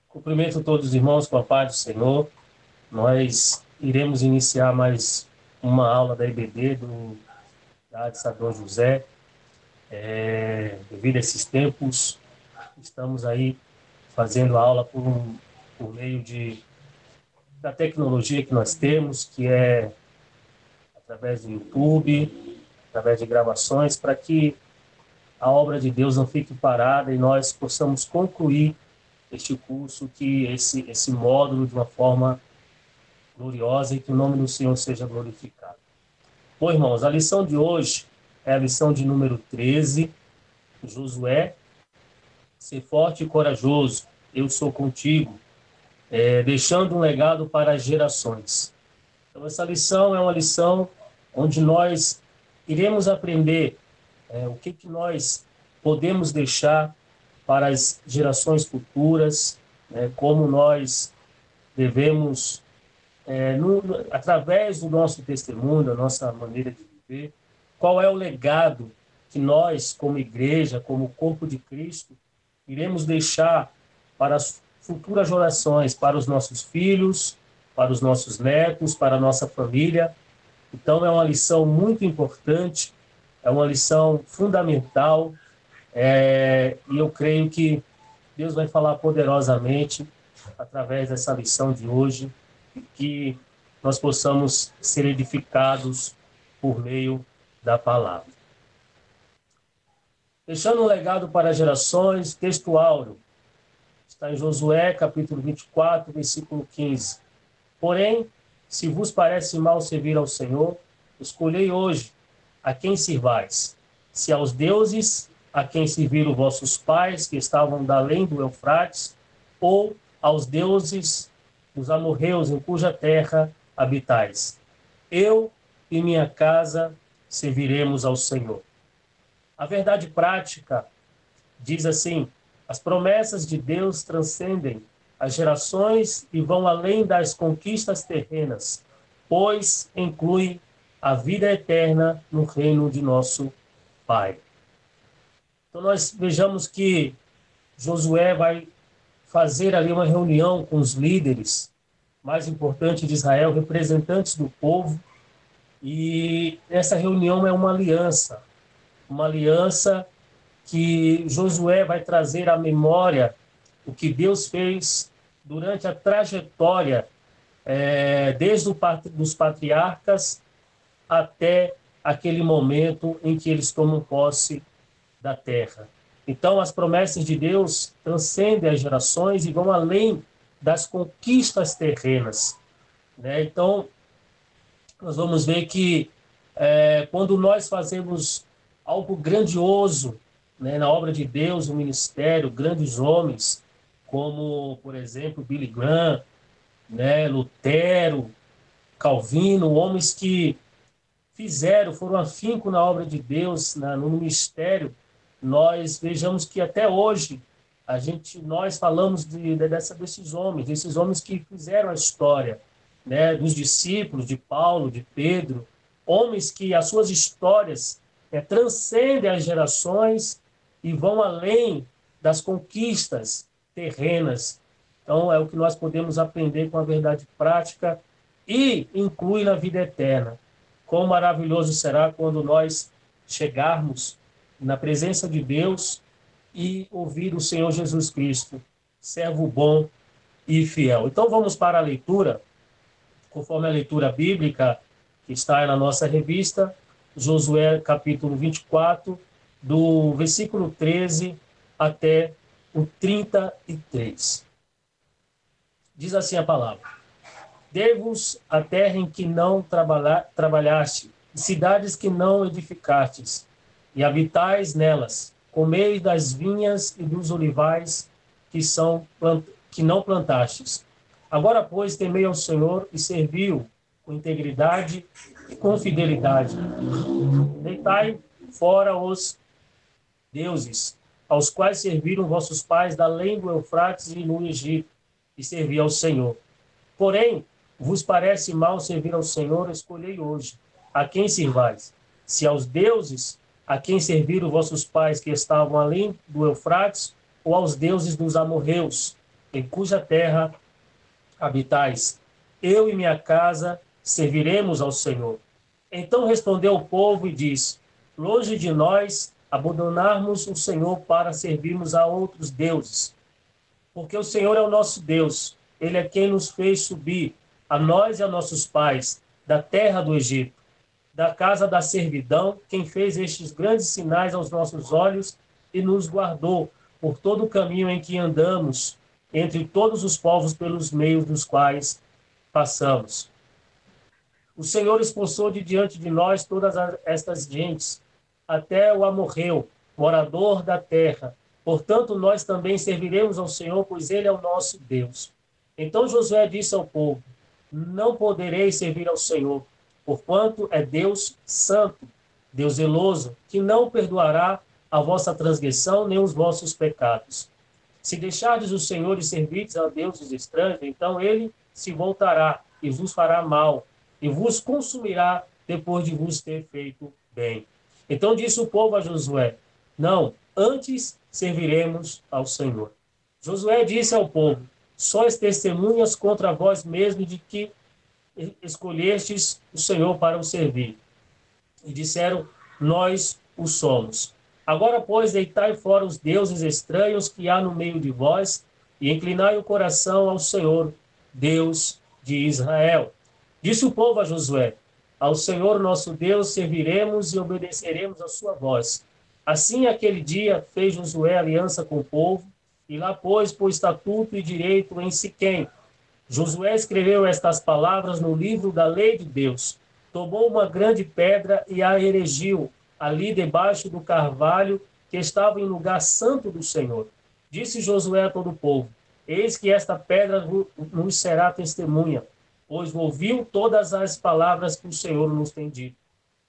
Cumprimento todos os irmãos com a paz do Senhor. Nós iremos iniciar mais uma aula da EBD da AD São José. Devido a esses tempos, estamos aí fazendo a aula por meio da tecnologia que nós temos, que é através do YouTube, através de gravações, para que a obra de Deus não fique parada e nós possamos concluir este curso, que esse módulo de uma forma gloriosa e que o nome do Senhor seja glorificado. Bom, irmãos, a lição de hoje é a lição de número 13, Josué, ser forte e corajoso, eu sou contigo, deixando um legado para as gerações. Então, essa lição é uma lição onde nós iremos aprender o que nós podemos deixar para as gerações futuras, como nós devemos através do nosso testemunho, da nossa maneira de viver, qual é o legado que nós, como igreja, como corpo de Cristo, iremos deixar para as futuras gerações, para os nossos filhos, para os nossos netos, para a nossa família. Então, é uma lição muito importante, é uma lição fundamental, e eu creio que Deus vai falar poderosamente através dessa lição de hoje, que nós possamos ser edificados por meio da palavra. Deixando um legado para as gerações, texto áureo, está em Josué, capítulo 24, versículo 15. Porém, se vos parece mal servir ao Senhor, escolhei hoje a quem sirvais, se aos deuses a quem serviram vossos pais, que estavam da além do Eufrates, ou aos deuses dos amorreus em cuja terra habitais. Eu e minha casa serviremos ao Senhor. A verdade prática diz assim: as promessas de Deus transcendem as gerações e vão além das conquistas terrenas, pois incluem a vida eterna no reino de nosso Pai. Então nós vejamos que Josué vai fazer ali uma reunião com os líderes mais importantes de Israel, representantes do povo, e essa reunião é uma aliança que Josué vai trazer à memória o que Deus fez durante a trajetória, desde os patriarcas até aquele momento em que eles tomam posse da terra. Então, as promessas de Deus transcendem as gerações e vão além das conquistas terrenas, Então, nós vamos ver que quando nós fazemos algo grandioso, na obra de Deus, no ministério, grandes homens, como, por exemplo, Billy Graham, Lutero, Calvino, homens que foram afinco na obra de Deus, no ministério, nós vejamos que até hoje nós falamos desses homens que fizeram a história, dos discípulos de Paulo, de Pedro, homens que as suas histórias transcendem as gerações e vão além das conquistas terrenas. Então, é o que nós podemos aprender com a verdade prática e inclui na vida eterna. Quão maravilhoso será quando nós chegarmos na presença de Deus e ouvir o Senhor Jesus Cristo, servo bom e fiel. Então vamos para a leitura, conforme a leitura bíblica que está na nossa revista, Josué capítulo 24, do versículo 13 até o 33. Diz assim a palavra: dei-vos a terra em que não trabalhaste, cidades que não edificastes, e habitais nelas, comei das vinhas e dos olivais que não plantastes. Agora, pois, temei ao Senhor e serviu com integridade e com fidelidade. Deitai fora os deuses, aos quais serviram vossos pais da além do Eufrates e no Egito, e servi ao Senhor. Porém, vos parece mal servir ao Senhor, escolhei hoje a quem sirvais, se aos deuses a quem serviram vossos pais que estavam além do Eufrates, ou aos deuses dos amorreus, em cuja terra habitais. Eu e minha casa serviremos ao Senhor. Então respondeu o povo e disse: longe de nós abandonarmos o Senhor para servirmos a outros deuses, porque o Senhor é o nosso Deus. Ele é quem nos fez subir, a nós e a nossos pais, da terra do Egito, da casa da servidão, quem fez estes grandes sinais aos nossos olhos e nos guardou por todo o caminho em que andamos, entre todos os povos pelos meios dos quais passamos. O Senhor expulsou de diante de nós todas estas gentes, até o amorreu, morador da terra. Portanto, nós também serviremos ao Senhor, pois ele é o nosso Deus. Então Josué disse ao povo: não podereis servir ao Senhor, porquanto é Deus santo, Deus zeloso, que não perdoará a vossa transgressão nem os vossos pecados. Se deixardes o Senhor e servirdes a deuses estranhos, então ele se voltará e vos fará mal, e vos consumirá depois de vos ter feito bem. Então disse o povo a Josué: não, antes serviremos ao Senhor. Josué disse ao povo: sois testemunhas contra vós mesmos de que escolhestes o Senhor para o servir. E disseram: nós o somos. Agora, pois, deitai fora os deuses estranhos que há no meio de vós, e inclinai o coração ao Senhor, Deus de Israel. Disse o povo a Josué: ao Senhor nosso Deus serviremos e obedeceremos a sua voz. Assim, aquele dia, fez Josué aliança com o povo, e lá pôs por estatuto e direito em Siquém. Josué escreveu estas palavras no livro da lei de Deus. Tomou uma grande pedra e a erigiu ali debaixo do carvalho que estava em lugar santo do Senhor. Disse Josué a todo o povo: eis que esta pedra nos será testemunha, pois ouviu todas as palavras que o Senhor nos tem dito.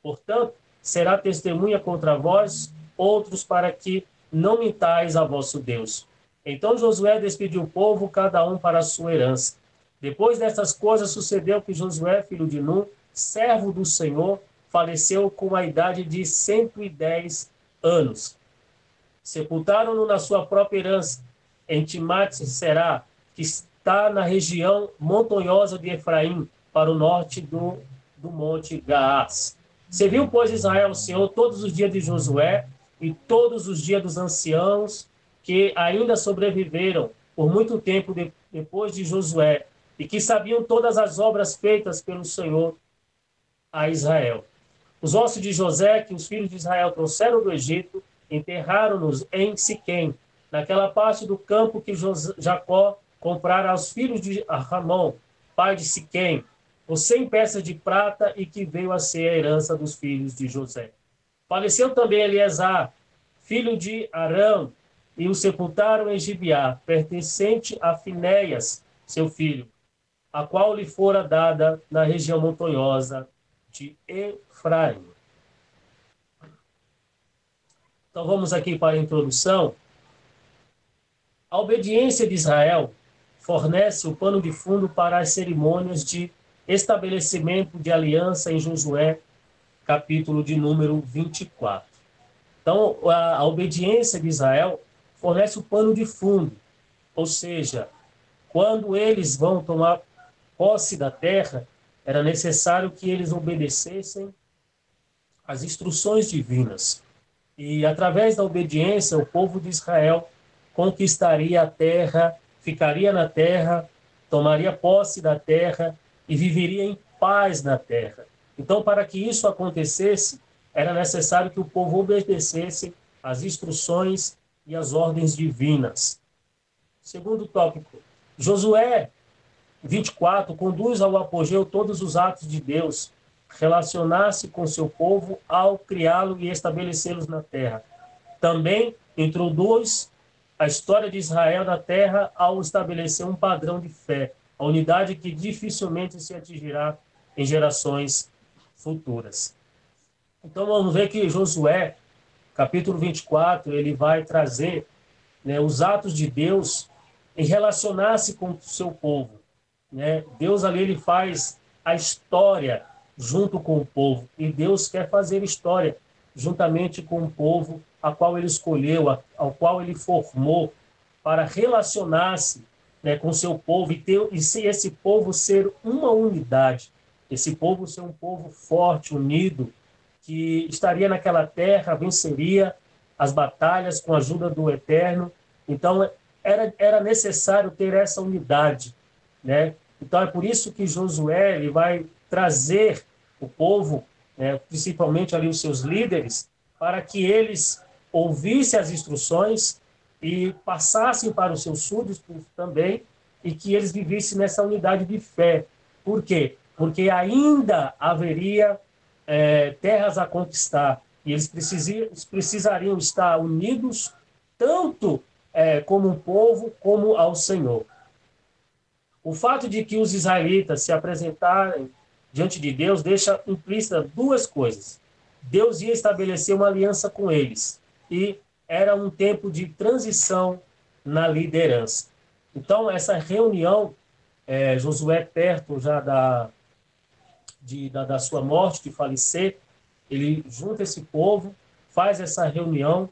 Portanto, será testemunha contra vós outros, para que não mintais a vosso Deus. Então Josué despediu o povo, cada um para a sua herança. Depois dessas coisas, sucedeu que Josué, filho de Nun, servo do Senhor, faleceu com a idade de 110 anos. Sepultaram-no na sua própria herança, em Timnat-Será, que está na região montanhosa de Efraim, para o norte do monte Gaás. Serviu, pois, Israel ao Senhor todos os dias de Josué e todos os dias dos anciãos que ainda sobreviveram por muito tempo depois de Josué, e que sabiam todas as obras feitas pelo Senhor a Israel. Os ossos de José, que os filhos de Israel trouxeram do Egito, enterraram-nos em Siquém, naquela parte do campo que Jacó comprara aos filhos de Ramon, pai de Siquém, por 100 peças de prata, e que veio a ser a herança dos filhos de José. Faleceu também Eleazar, filho de Arão, e o sepultaram em Gibeá, pertencente a Finéias, seu filho, a qual lhe fora dada na região montanhosa de Efraim. Então vamos aqui para a introdução. A obediência de Israel fornece o pano de fundo para as cerimônias de estabelecimento de aliança em Josué, capítulo de número 24. Então, a obediência de Israel fornece o pano de fundo, ou seja, quando eles vão tomar posse da terra, era necessário que eles obedecessem às instruções divinas. E, através da obediência, o povo de Israel conquistaria a terra, ficaria na terra, tomaria posse da terra e viveria em paz na terra. Então, para que isso acontecesse, era necessário que o povo obedecesse às instruções e às ordens divinas. Segundo tópico, Josué 24 conduz ao apogeu todos os atos de Deus, relacionar-se com seu povo ao criá-lo e estabelecê-los na terra. Também introduz a história de Israel na terra ao estabelecer um padrão de fé, a unidade que dificilmente se atingirá em gerações futuras. Então vamos ver que Josué, capítulo 24, ele vai trazer, né, os atos de Deus em relacionar-se com o seu povo. Né? Deus ali ele faz a história junto com o povo, e Deus quer fazer história juntamente com o povo a qual ele escolheu, ao qual ele formou para relacionar-se né, com o seu povo e se esse povo ser uma unidade, esse povo ser um povo forte, unido, que estaria naquela terra, venceria as batalhas com a ajuda do Eterno. Então, era necessário ter essa unidade, né? Então, é por isso que Josué ele vai trazer o povo, né, principalmente ali os seus líderes, para que eles ouvissem as instruções e passassem para os seus súditos também, e que eles vivessem nessa unidade de fé. Por quê? Porque ainda haveria terras a conquistar, e eles precisariam estar unidos tanto como um povo, como ao Senhor. O fato de que os israelitas se apresentarem diante de Deus deixa implícita duas coisas. Deus ia estabelecer uma aliança com eles, e era um tempo de transição na liderança. Então, essa reunião, Josué perto já da sua morte, de falecer, ele junta esse povo, faz essa reunião,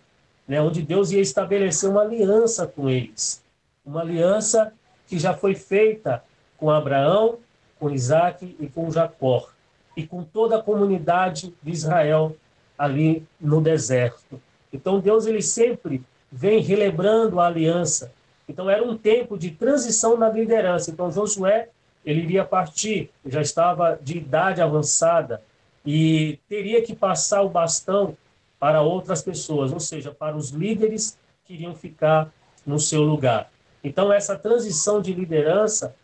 né, onde Deus ia estabelecer uma aliança com eles. Uma aliança que já foi feita com Abraão, com Isaac e com Jacó, e com toda a comunidade de Israel ali no deserto. Então Deus ele sempre vem relembrando a aliança. Então era um tempo de transição na liderança. Então Josué ele iria partir, já estava de idade avançada e teria que passar o bastão para outras pessoas, ou seja, para os líderes que iriam ficar no seu lugar. Então, essa transição de liderança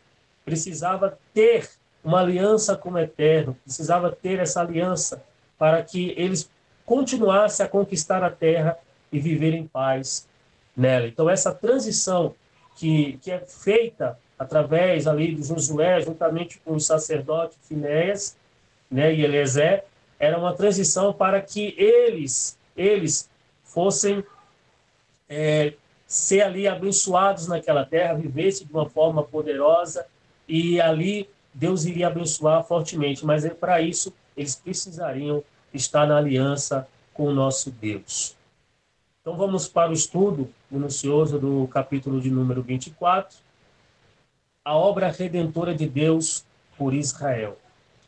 precisava ter uma aliança com o Eterno, precisava ter essa aliança para que eles continuassem a conquistar a terra e viver em paz nela. Então, essa transição que é feita através ali de Josué, juntamente com o sacerdote Finéias, né, e Eliezer, era uma transição para que eles fossem ser ali abençoados naquela terra, vivessem de uma forma poderosa, e ali Deus iria abençoar fortemente, mas para isso eles precisariam estar na aliança com o nosso Deus. Então vamos para o estudo minucioso do capítulo de número 24, a obra redentora de Deus por Israel.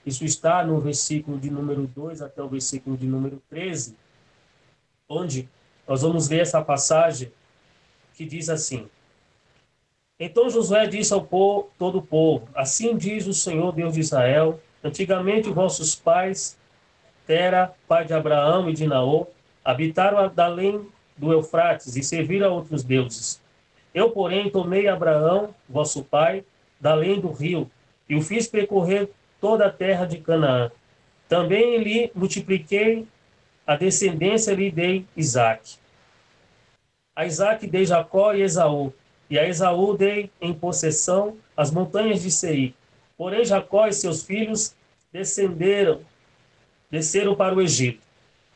Isso está no versículo de número 2 até o versículo de número 13, onde nós vamos ler essa passagem que diz assim: Então Josué disse ao povo, todo o povo, assim diz o Senhor Deus de Israel, antigamente vossos pais, Tera, pai de Abraão e de Naor, habitaram além do Eufrates e serviram a outros deuses. Eu, porém, tomei Abraão, vosso pai, da além do rio, e o fiz percorrer toda a terra de Canaã. Também lhe multipliquei a descendência, lhe dei Isaque. A Isaque dei Jacó e Esaú, e a Esaú dei em possessão as montanhas de Seir. Porém Jacó e seus filhos desceram para o Egito.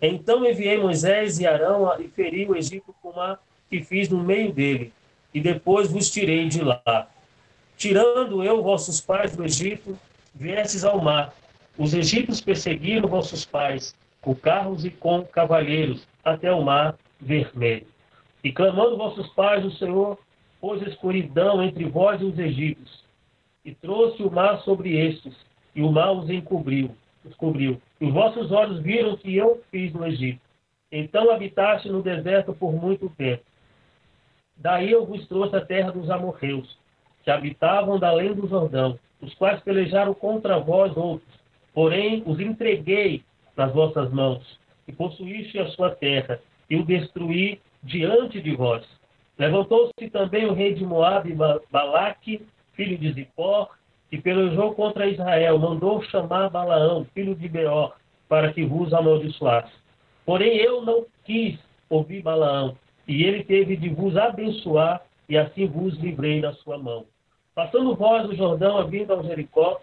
Então enviei Moisés e Arão e feri o Egito com o mar que fiz no meio dele, e depois vos tirei de lá. Tirando eu vossos pais do Egito, viestes ao mar. Os egípcios perseguiram vossos pais, com carros e com cavaleiros, até o mar vermelho. E clamando vossos pais, o Senhor pôs escuridão entre vós e os egípcios, e trouxe o mar sobre estes, e o mar os cobriu. E os vossos olhos viram que eu fiz no Egito. Então habitaste no deserto por muito tempo. Daí eu vos trouxe a terra dos amorreus, que habitavam da além do Jordão, os quais pelejaram contra vós outros. Porém os entreguei nas vossas mãos, e possuíste a sua terra, e o destruí diante de vós. Levantou-se também o rei de Moabe, Balaque, filho de Zippor, e pelejou contra Israel, mandou chamar Balaão, filho de Beor, para que vos amaldiçoasse. Porém eu não quis ouvir Balaão, e ele teve de vos abençoar, e assim vos livrei da sua mão. Passando vós o Jordão, vindo ao Jericó,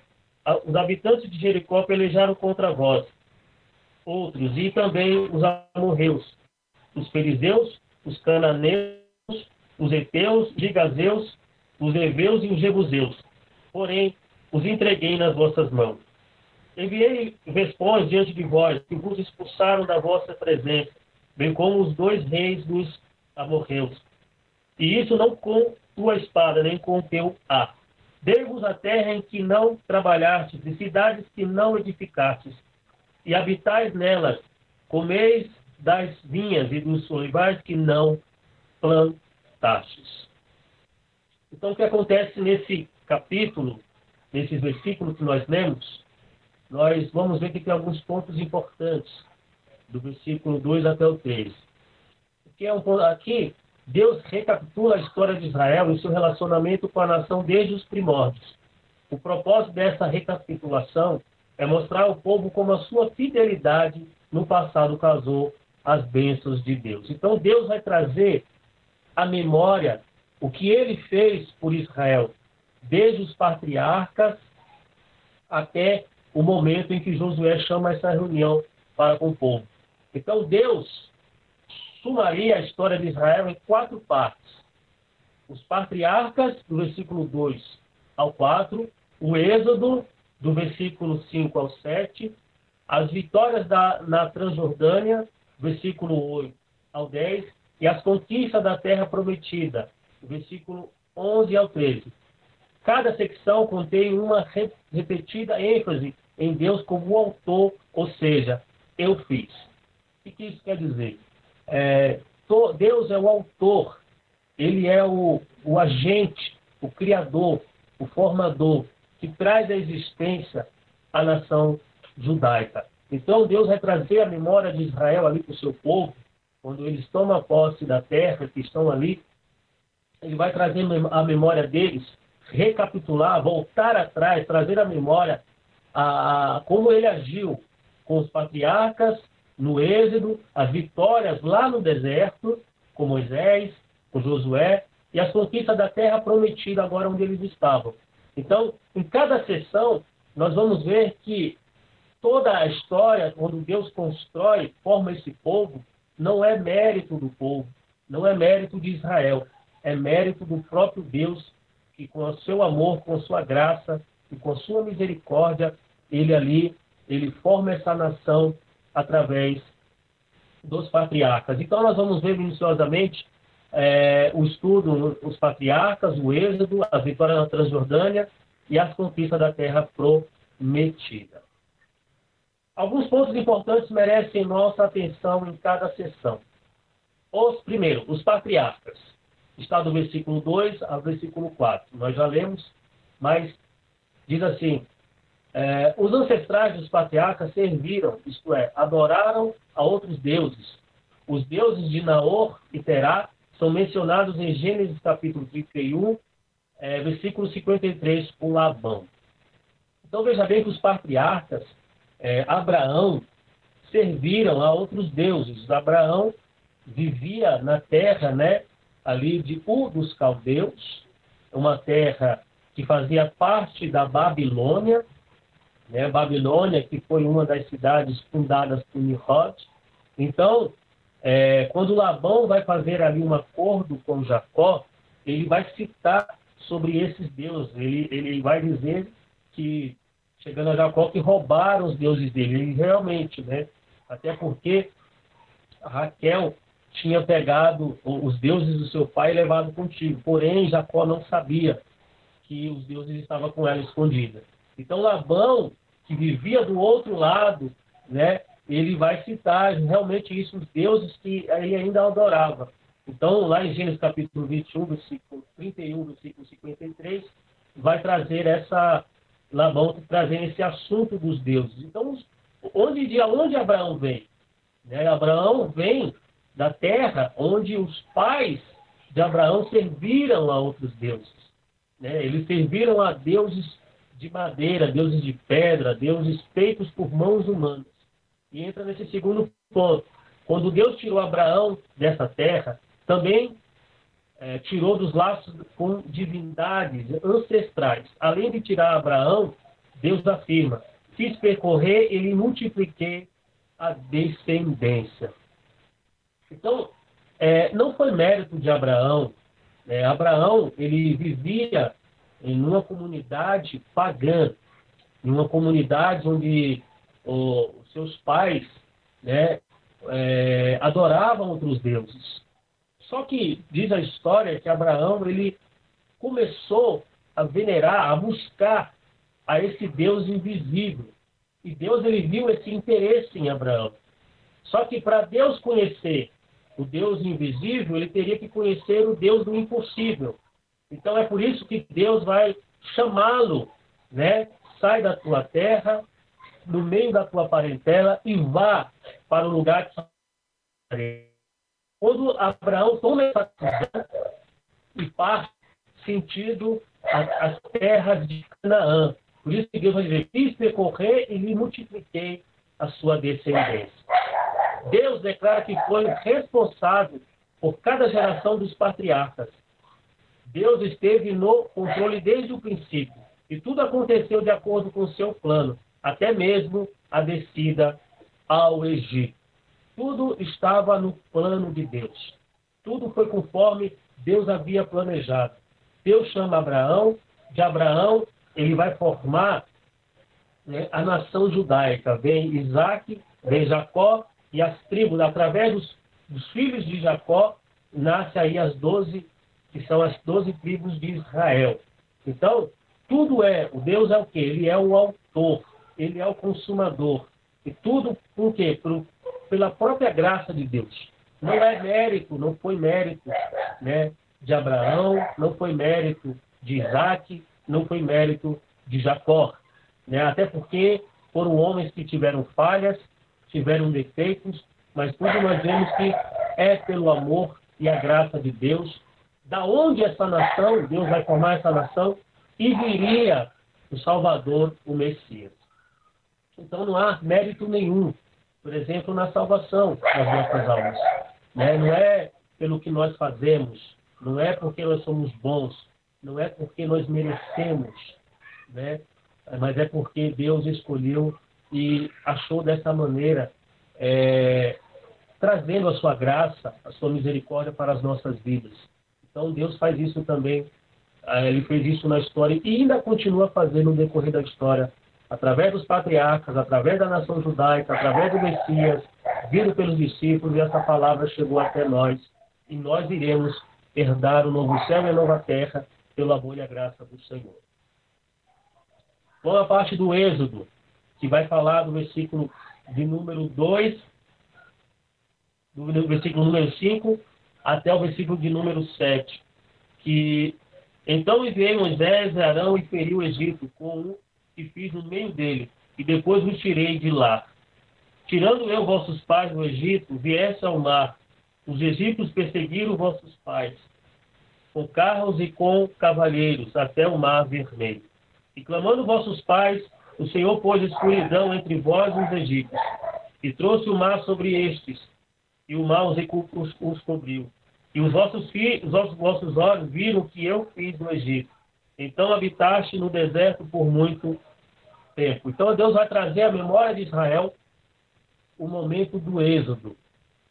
os habitantes de Jericó pelejaram contra vós, outros, e também os amorreus, os fariseus, os cananeus, os heteus, os gigazeus, os heveus e os jebuseus. Porém, os entreguei nas vossas mãos. Enviei vespões diante de vós, que vos expulsaram da vossa presença, bem como os 2 reis dos amorreus. e isso não com tua espada, nem com o teu arco. Dei-vos a terra em que não trabalhastes, e cidades que não edificastes, e habitais nelas, comeis das vinhas e dos olivais que não plantastes. Então, o que acontece nesse capítulo, nesses versículos que nós lemos, nós vamos ver que tem alguns pontos importantes, do versículo 2 até o 3. Porque aqui, Deus recapitula a história de Israel e seu relacionamento com a nação desde os primórdios. O propósito dessa recapitulação é mostrar ao povo como a sua fidelidade no passado causou as bênçãos de Deus. Então, Deus vai trazer à memória o que ele fez por Israel, desde os patriarcas até o momento em que Josué chama essa reunião para com o povo. Então, Deus sumaria a história de Israel em 4 partes. Os patriarcas, do versículo 2 ao 4, o Êxodo, do versículo 5 ao 7, as vitórias na Transjordânia, versículo 8 ao 10, e as conquistas da terra prometida, do versículo 11 ao 13. Cada secção contém uma repetida ênfase em Deus como o autor, ou seja, eu fiz. O que isso quer dizer? Deus é o autor, ele é o agente, o criador, o formador, que traz à existência a nação judaica. Então, Deus vai trazer a memória de Israel ali para o seu povo, quando eles tomam posse da terra, que estão ali, ele vai trazer a memória deles, recapitular, voltar atrás, trazer a memória a como ele agiu com os patriarcas no Êxodo, as vitórias lá no deserto, com Moisés, com Josué, e as conquistas da terra prometida agora onde eles estavam. Então, em cada sessão, nós vamos ver que toda a história, quando Deus constrói, forma esse povo, não é mérito do povo, não é mérito de Israel, é mérito do próprio Deus, que com o seu amor, com a sua graça e com a sua misericórdia, ele forma essa nação através dos patriarcas. Então, nós vamos ver minuciosamente o estudo, os patriarcas, o Êxodo, a vitória na Transjordânia e as conquistas da terra prometida. Alguns pontos importantes merecem nossa atenção em cada sessão. Primeiro, os patriarcas. Está do versículo 2 ao versículo 4. Nós já lemos, mas diz assim: os ancestrais dos patriarcas serviram, isto é, adoraram a outros deuses. Os deuses de Naor e Terá são mencionados em Gênesis capítulo 31, versículo 53, por Labão. Então veja bem que os patriarcas, Abraão, serviram a outros deuses. Abraão vivia na terra, ali de Ur dos Caldeus, uma terra que fazia parte da Babilônia, Babilônia, que foi uma das cidades fundadas por Nimrod. Então, quando Labão vai fazer ali um acordo com Jacó, ele vai citar sobre esses deuses. Ele vai dizer que, chegando a Jacó, que roubaram os deuses dele. Ele realmente, até porque Raquel tinha pegado os deuses do seu pai e levado contigo. Porém, Jacó não sabia que os deuses estavam com ela escondida. Então, Labão, que vivia do outro lado, ele vai citar realmente isso, os deuses que ele ainda adorava. Então, lá em Gênesis capítulo 21, versículo 31, versículo 53, vai trazer Labão trazendo esse assunto dos deuses. Então, de onde Abraão vem? Abraão vem da terra onde os pais de Abraão serviram a outros deuses. Eles serviram a deuses de madeira, deuses de pedra, deuses feitos por mãos humanas. E entra nesse segundo ponto. Quando Deus tirou Abraão dessa terra, também tirou dos laços com divindades ancestrais. Além de tirar Abraão, Deus afirma: fiz percorrer e lhe multipliquei a descendência. Então, não foi mérito de Abraão. Abraão, ele vivia em uma comunidade pagã, em uma comunidade onde os seus pais adoravam outros deuses. Só que diz a história que Abraão ele começou a venerar, a buscar a esse Deus invisível. E Deus ele viu esse interesse em Abraão. Só que para Deus conhecer o Deus invisível, ele teria que conhecer o Deus do impossível. Então é por isso que Deus vai chamá-lo, né? Sai da tua terra, no meio da tua parentela e vá para o lugar que... Quando Abraão toma essa decisão e parte sentido as terras de Canaã. Por isso que Deus vai dizer, fiz percorrer e lhe multipliquei a sua descendência. Deus declara que foi responsável por cada geração dos patriarcas. Deus esteve no controle desde o princípio. E tudo aconteceu de acordo com o seu plano, até mesmo a descida ao Egito. Tudo estava no plano de Deus. Tudo foi conforme Deus havia planejado. Deus chama Abraão, de Abraão ele vai formar, né, a nação judaica. Vem Isaac, vem Jacó e as tribos, através dos filhos de Jacó, nasce aí as 12, que são as 12 tribos de Israel. Então, tudo o Deus é o quê? Ele é o autor, ele é o consumador. E tudo por quê? Pela própria graça de Deus. Não é mérito, não foi mérito, né, de Abraão, não foi mérito de Isaac, não foi mérito de Jacó. Né? Até porque foram homens que tiveram falhas, tiveram defeitos, mas tudo nós vemos que é pelo amor e a graça de Deus. Da onde essa nação, Deus vai formar essa nação, e viria o Salvador, o Messias. Então não há mérito nenhum, por exemplo, na salvação das nossas almas. Né? Não é pelo que nós fazemos, não é porque nós somos bons, não é porque nós merecemos, né? Mas é porque Deus escolheu e achou dessa maneira, trazendo a sua graça, a sua misericórdia para as nossas vidas. Então Deus faz isso também, ele fez isso na história e ainda continua fazendo no decorrer da história, através dos patriarcas, através da nação judaica, através do Messias, vindo pelos discípulos, e essa palavra chegou até nós, e nós iremos herdar o novo céu e a nova terra pelo amor e a graça do Senhor. Vamos à parte do Êxodo, que vai falar do versículo de número 2, do versículo número 5 até o versículo de número 7, que então enviei Moisés e Arão e feri o Egito com um que fiz no meio dele, e depois os tirei de lá. Tirando eu vossos pais do Egito, viesse ao mar. Os egípcios perseguiram vossos pais, com carros e com cavalheiros, até o mar vermelho. E clamando vossos pais, o Senhor pôs escuridão entre vós e os egípcios, e trouxe o mar sobre estes, e o mar os cobriu. E os vossos olhos viram o que eu fiz no Egito. Então habitaste no deserto por muito tempo. Então Deus vai trazer à memória de Israel o momento do Êxodo.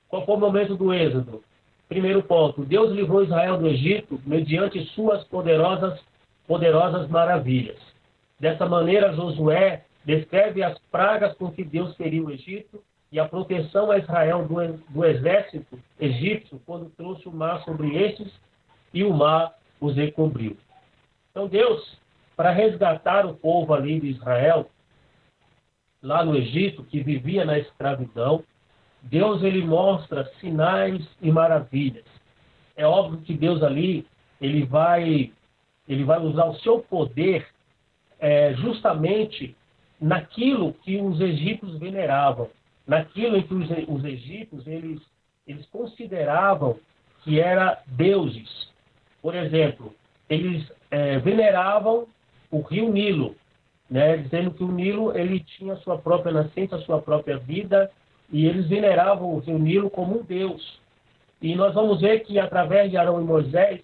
Qual foi o momento do Êxodo? Primeiro ponto, Deus livrou Israel do Egito mediante suas poderosas maravilhas. Dessa maneira, Josué descreve as pragas com que Deus feriu o Egito e a proteção a Israel do exército egípcio quando trouxe o mar sobre estes e o mar os encobriu. Então Deus, para resgatar o povo ali de Israel, lá no Egito, que vivia na escravidão, Deus ele mostra sinais e maravilhas. É óbvio que Deus ali ele vai usar o seu poder justamente naquilo que os egípcios veneravam, naquilo em que os egípcios eles consideravam que era deuses. Por exemplo, eles veneravam o rio Nilo, né, dizendo que o Nilo ele tinha a sua própria nascente, a sua própria vida, e eles veneravam o rio Nilo como um deus. E nós vamos ver que através de Arão e Moisés,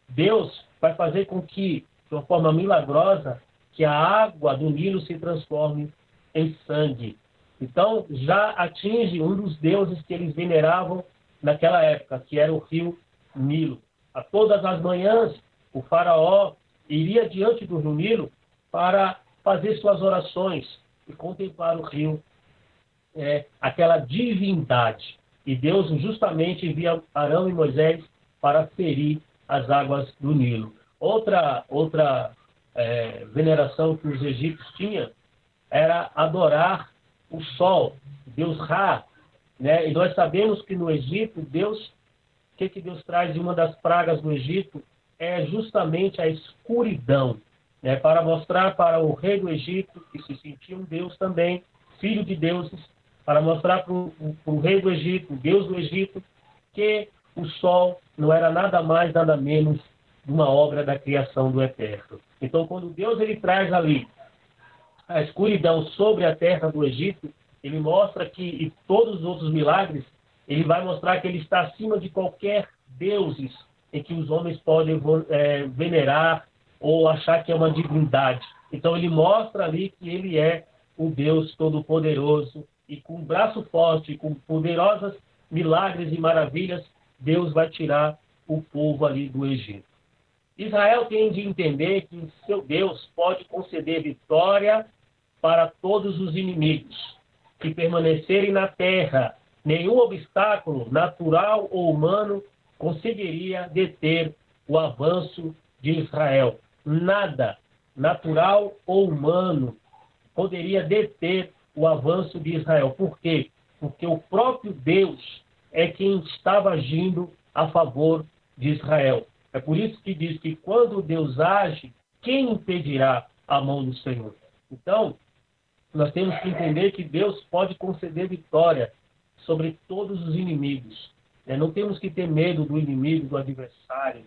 Deus vai fazer com que, de uma forma milagrosa, que a água do Nilo se transforme em sangue. Então, já atinge um dos deuses que eles veneravam naquela época, que era o rio Nilo. A todas as manhãs, o faraó iria diante do rio Nilo para fazer suas orações e contemplar o rio, aquela divindade. E Deus justamente envia Arão e Moisés para ferir as águas do Nilo. Outra veneração que os egípcios tinham era adorar o sol, Deus Ra, né? E nós sabemos que no Egito, o que Deus traz de uma das pragas do Egito é justamente a escuridão, né? Para mostrar para o rei do Egito, que se sentia um Deus também, filho de deuses, para mostrar para o rei do Egito, o Deus do Egito, que o sol não era nada mais, nada menos de uma obra da criação do Eterno. Então, quando Deus ele traz ali a escuridão sobre a terra do Egito, ele mostra que, e todos os outros milagres, ele vai mostrar que ele está acima de qualquer deuses em que os homens podem venerar ou achar que é uma divindade. Então, ele mostra ali que ele é o Deus Todo-Poderoso e com um braço forte, com poderosas milagres e maravilhas, Deus vai tirar o povo ali do Egito. Israel tem de entender que seu Deus pode conceder vitória para todos os inimigos que permanecerem na terra. Nenhum obstáculo, natural ou humano, conseguiria deter o avanço de Israel. Nada, natural ou humano, poderia deter o avanço de Israel. Por quê? Porque o próprio Deus é quem estava agindo a favor de Israel. É por isso que diz que quando Deus age, quem impedirá a mão do Senhor? Então, nós temos que entender que Deus pode conceder vitória sobre todos os inimigos. Não temos que ter medo do inimigo, do adversário,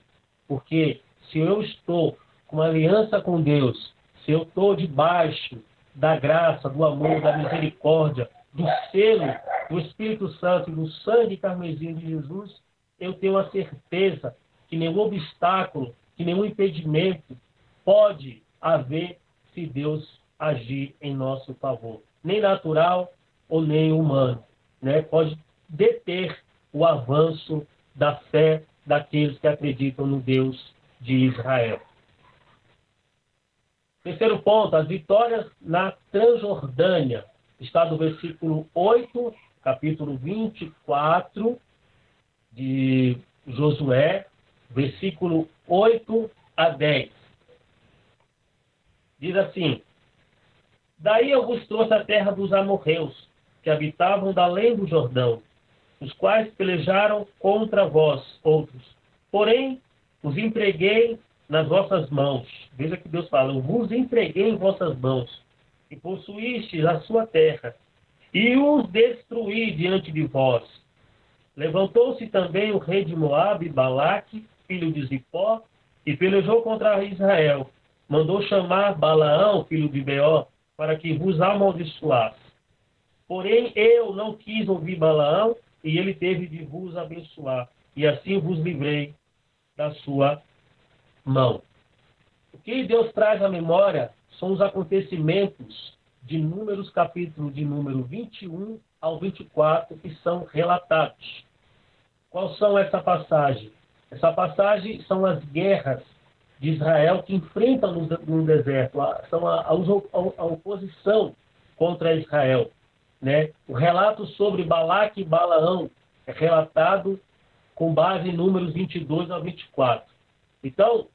porque se eu estou com uma aliança com Deus, se eu estou debaixo da graça, do amor, da misericórdia, do selo do Espírito Santo e do sangue carmesim de Jesus, eu tenho a certeza que nenhum obstáculo, que nenhum impedimento pode haver se Deus agir em nosso favor. Nem natural ou nem humano, né? Pode deter o avanço da fé daqueles que acreditam no Deus de Israel. Terceiro ponto, as vitórias na Transjordânia. Está do versículo 8, capítulo 24 de Josué, versículo 8 a 10. Diz assim: Daí eu vos trouxe a terra dos amorreus, que habitavam da além do Jordão, os quais pelejaram contra vós, outros. Porém, os entreguei nas vossas mãos. Veja que Deus fala: eu vos entreguei em vossas mãos, e possuístes a sua terra, e os destruí diante de vós. Levantou-se também o rei de Moabe, Balaque, filho de Zipó, e pelejou contra Israel. Mandou chamar Balaão, filho de Beó, para que vos amaldiçoasse. Porém, eu não quis ouvir Balaão, e ele teve de vos abençoar, e assim vos livrei da sua mão. O que Deus traz à memória são os acontecimentos de Números, capítulo de número 21 ao 24, que são relatados. Qual são essa passagem? Essa passagem são as guerras de Israel que enfrentam no deserto, são a oposição contra Israel, né? O relato sobre Balaque e Balaão é relatado com base em Números 22 ao 24. Então,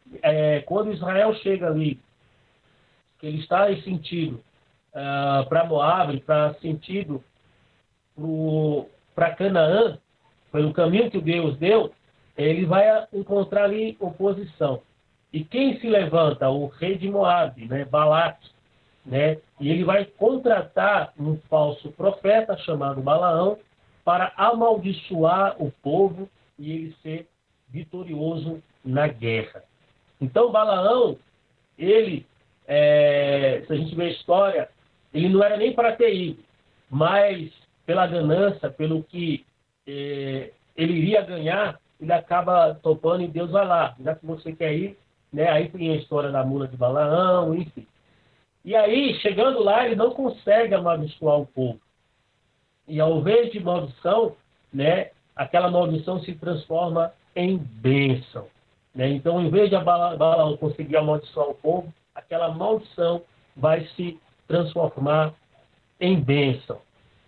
quando Israel chega ali, que ele está em sentido para Moabe, para sentido para Canaã, pelo caminho que Deus deu, ele vai encontrar ali oposição. E quem se levanta? O rei de Moabe, né? Balaque, né? E ele vai contratar um falso profeta chamado Balaão para amaldiçoar o povo e ele ser vitorioso na guerra. Então, Balaão, ele, se a gente vê a história, ele não era nem para ter ido, mas pela ganância, pelo que ele iria ganhar, ele acaba topando e Deus vai lá, já que você quer ir, né? Aí tem a história da mula de Balaão, enfim. E aí, chegando lá, ele não consegue amaldiçoar o povo. E ao invés de maldição, né, aquela maldição se transforma em bênção. Né? Então, em vez de Balaão conseguir amaldiçoar o povo, aquela maldição vai se transformar em bênção.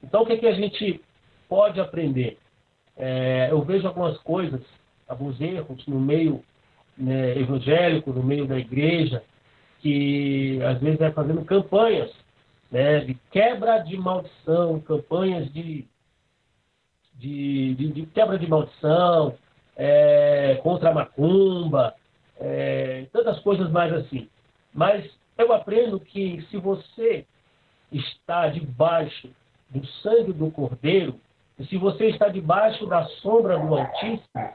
Então, o que a gente pode aprender? Eu vejo algumas coisas, alguns erros no meio, né, evangélico, no meio da igreja, que às vezes vai fazendo campanhas, né, de quebra de maldição, campanhas de quebra de maldição, contra a macumba, tantas coisas mais assim. Mas eu aprendo que se você está debaixo do sangue do Cordeiro, e se você está debaixo da sombra do Altíssimo,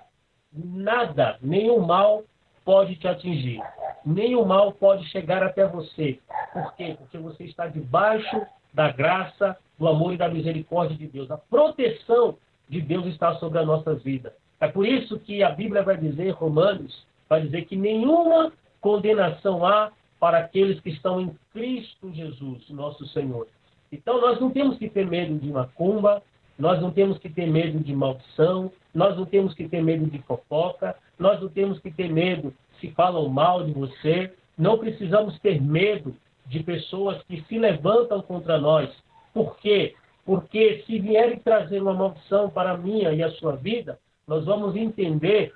nada, nenhum mal pode te atingir. Nenhum mal pode chegar até você. Por quê? Porque você está debaixo da graça, do amor e da misericórdia de Deus. A proteção de Deus está sobre a nossa vida. É por isso que a Bíblia vai dizer, Romanos, vai dizer que nenhuma condenação há para aqueles que estão em Cristo Jesus, nosso Senhor. Então, nós não temos que ter medo de macumba, nós não temos que ter medo de maldição, nós não temos que ter medo de fofoca, nós não temos que ter medo se falam mal de você, não precisamos ter medo de pessoas que se levantam contra nós. Por quê? Porque se vierem trazer uma maldição para a minha e a sua vida, nós vamos entender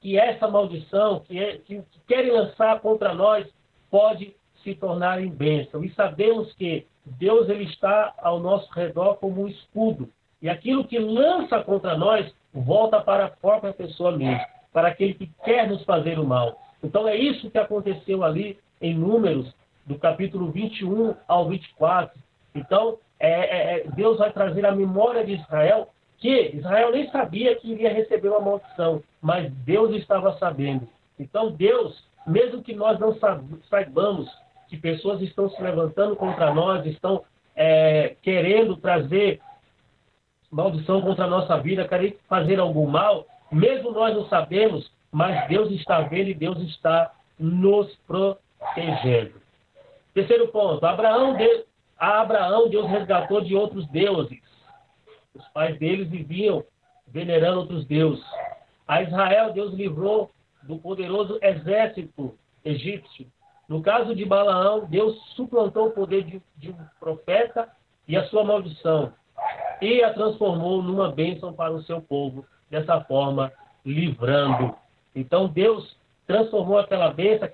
que essa maldição que querem lançar contra nós pode se tornar em bênção. E sabemos que Deus ele está ao nosso redor como um escudo. E aquilo que lança contra nós volta para a própria pessoa mesmo, para aquele que quer nos fazer o mal. Então é isso que aconteceu ali em Números, do capítulo 21 ao 24. Então, Deus vai trazer a memória de Israel, que Israel nem sabia que iria receber uma maldição, mas Deus estava sabendo. Então, Deus, mesmo que nós não saibamos que pessoas estão se levantando contra nós, estão querendo trazer maldição contra a nossa vida, querem fazer algum mal, mesmo nós não sabemos, mas Deus está vendo e Deus está nos protegendo. Terceiro ponto, a Abraão Deus resgatou de outros deuses. Os pais deles viviam venerando outros deuses. A Israel Deus livrou do poderoso exército egípcio. No caso de Balaão, Deus suplantou o poder de um profeta e a sua maldição, e a transformou numa bênção para o seu povo, dessa forma, livrando. Então, Deus transformou aquela bênção,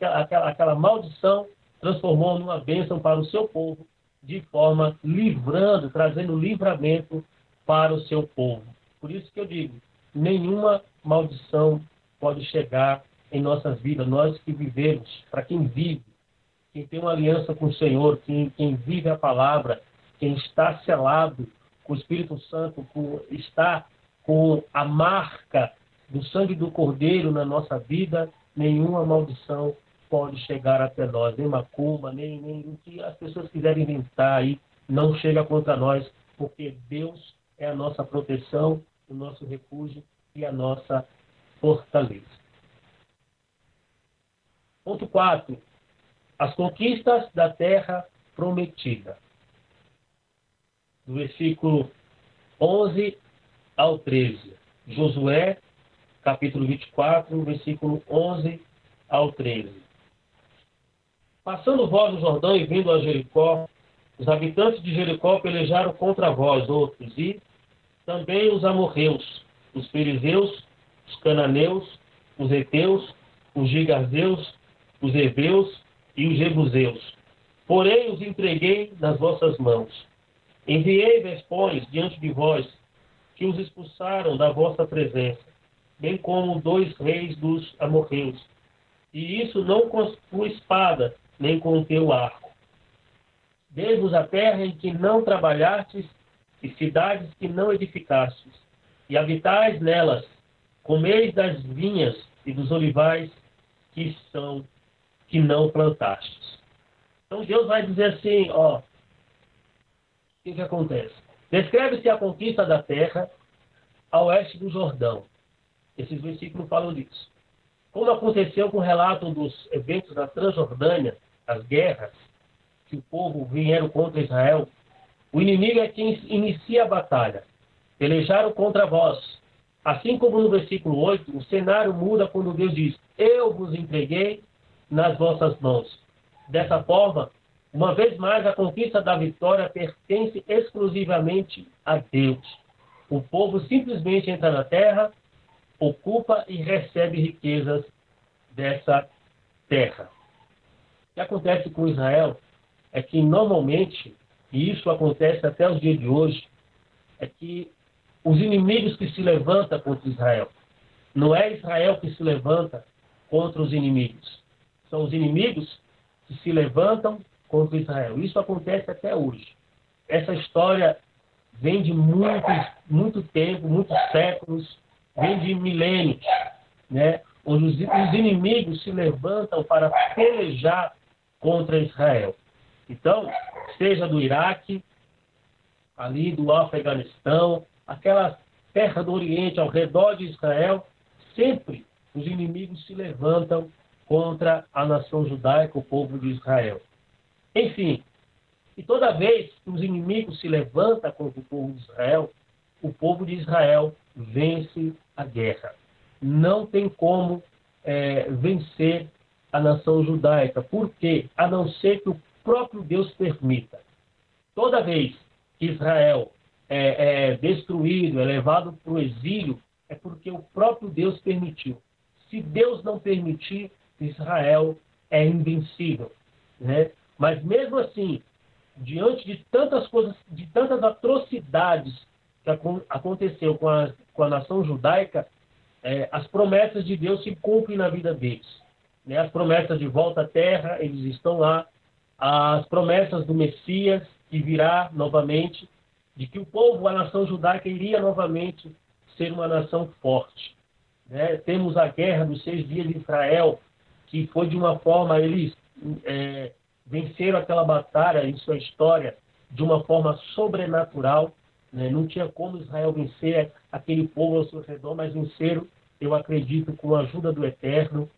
aquela maldição, transformou numa bênção para o seu povo, de forma livrando, trazendo livramento para o seu povo. Por isso que eu digo, nenhuma maldição pode chegar em nossas vidas, nós que vivemos, para quem vive, quem tem uma aliança com o Senhor, quem vive a palavra, quem está selado com o Espírito Santo, está com a marca do sangue do Cordeiro na nossa vida, nenhuma maldição pode chegar até nós, nem macumba, nem o que as pessoas quiserem inventar aí, não chega contra nós, porque Deus é a nossa proteção, o nosso refúgio e a nossa fortaleza. Ponto 4. As conquistas da terra prometida. Do versículo 11 ao 13. Josué, capítulo 24, versículo 11 ao 13. Passando vós o Jordão e vindo a Jericó, os habitantes de Jericó pelejaram contra vós outros, e também os amorreus, os fariseus, os cananeus, os heteus, os gigazeus, os heveus e os jebuseus. Porém os entreguei nas vossas mãos. Enviei vespões diante de vós, que os expulsaram da vossa presença, bem como 2 reis dos amorreus. E isso não com tua espada, nem com o teu arco. Dei-vos a terra em que não trabalhastes, e cidades que não edificastes, e habitais nelas, comeis das vinhas e dos olivais que não plantastes. Então Deus vai dizer assim, o que acontece? Descreve-se a conquista da terra a oeste do Jordão. Esses versículos falam disso. Como aconteceu com o relato dos eventos da Transjordânia, as guerras, que o povo vieram contra Israel, o inimigo é quem inicia a batalha. Pelejaram contra vós. Assim como no versículo 8, o cenário muda quando Deus diz, eu vos entreguei nas vossas mãos. Dessa forma, uma vez mais, a conquista da vitória pertence exclusivamente a Deus. O povo simplesmente entra na terra, ocupa e recebe riquezas dessa terra. O que acontece com Israel é que normalmente, e isso acontece até os dias de hoje, é que os inimigos que se levantam contra Israel, não é Israel que se levanta contra os inimigos. São os inimigos que se levantam contra Israel. Isso acontece até hoje. Essa história vem de muito tempo, muitos séculos, vem de milênios, né? Onde os inimigos se levantam para pelejar contra Israel. Então, seja do Iraque, ali do Afeganistão, aquela terra do Oriente ao redor de Israel, sempre os inimigos se levantam contra a nação judaica, o povo de Israel. Enfim, e toda vez que os inimigos se levantam contra o povo de Israel, o povo de Israel vence a guerra. Não tem como vencer a nação judaica. Por quê? A não ser que o próprio Deus permita. Toda vez que Israel é destruído, é levado para o exílio, é porque o próprio Deus permitiu. Se Deus não permitir, Israel é invencível, né? Mas mesmo assim, diante de tantas coisas, de tantas atrocidades que aconteceu com a nação judaica, as promessas de Deus se cumprem na vida deles, né? As promessas de volta à terra, eles estão lá. As promessas do Messias, que virá novamente, de que o povo, a nação judaica, iria novamente ser uma nação forte, né? Temos a guerra dos 6 dias de Israel, que foi de uma forma, eles venceram aquela batalha em sua história de uma forma sobrenatural, né? Não tinha como Israel vencer aquele povo ao seu redor, mas venceram, eu acredito, com a ajuda do Eterno.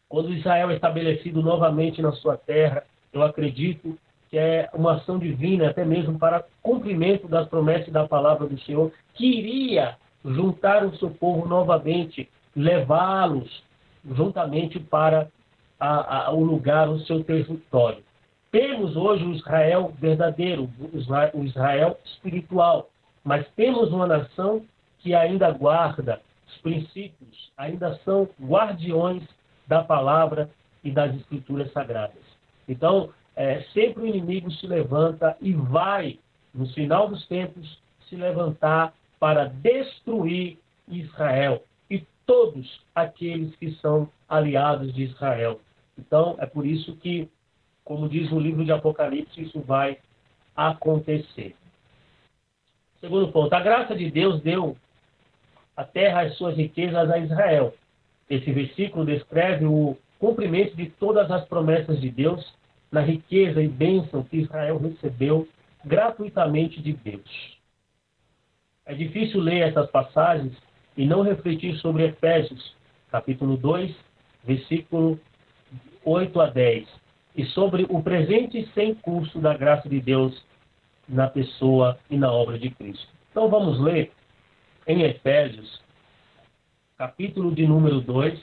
Quando Israel é estabelecido novamente na sua terra, eu acredito que é uma ação divina, até mesmo para cumprimento das promessas da palavra do Senhor, que iria juntar o seu povo novamente, levá-los juntamente para o lugar, o seu território. Temos hoje o Israel verdadeiro, o Israel espiritual, mas temos uma nação que ainda guarda os princípios, ainda são guardiões da palavra e das escrituras sagradas. Então, sempre o inimigo se levanta e vai, no final dos tempos, se levantar para destruir Israel e todos aqueles que são aliados de Israel. Então, é por isso que, como diz o livro de Apocalipse, isso vai acontecer. Segundo ponto, a graça de Deus deu a terra as suas riquezas a Israel. Esse versículo descreve o cumprimento de todas as promessas de Deus na riqueza e bênção que Israel recebeu gratuitamente de Deus. É difícil ler essas passagens e não refletir sobre Efésios, capítulo 2, versículo 8 a 10, e sobre o presente sem custo da graça de Deus na pessoa e na obra de Cristo. Então vamos ler em Efésios, capítulo de número 2,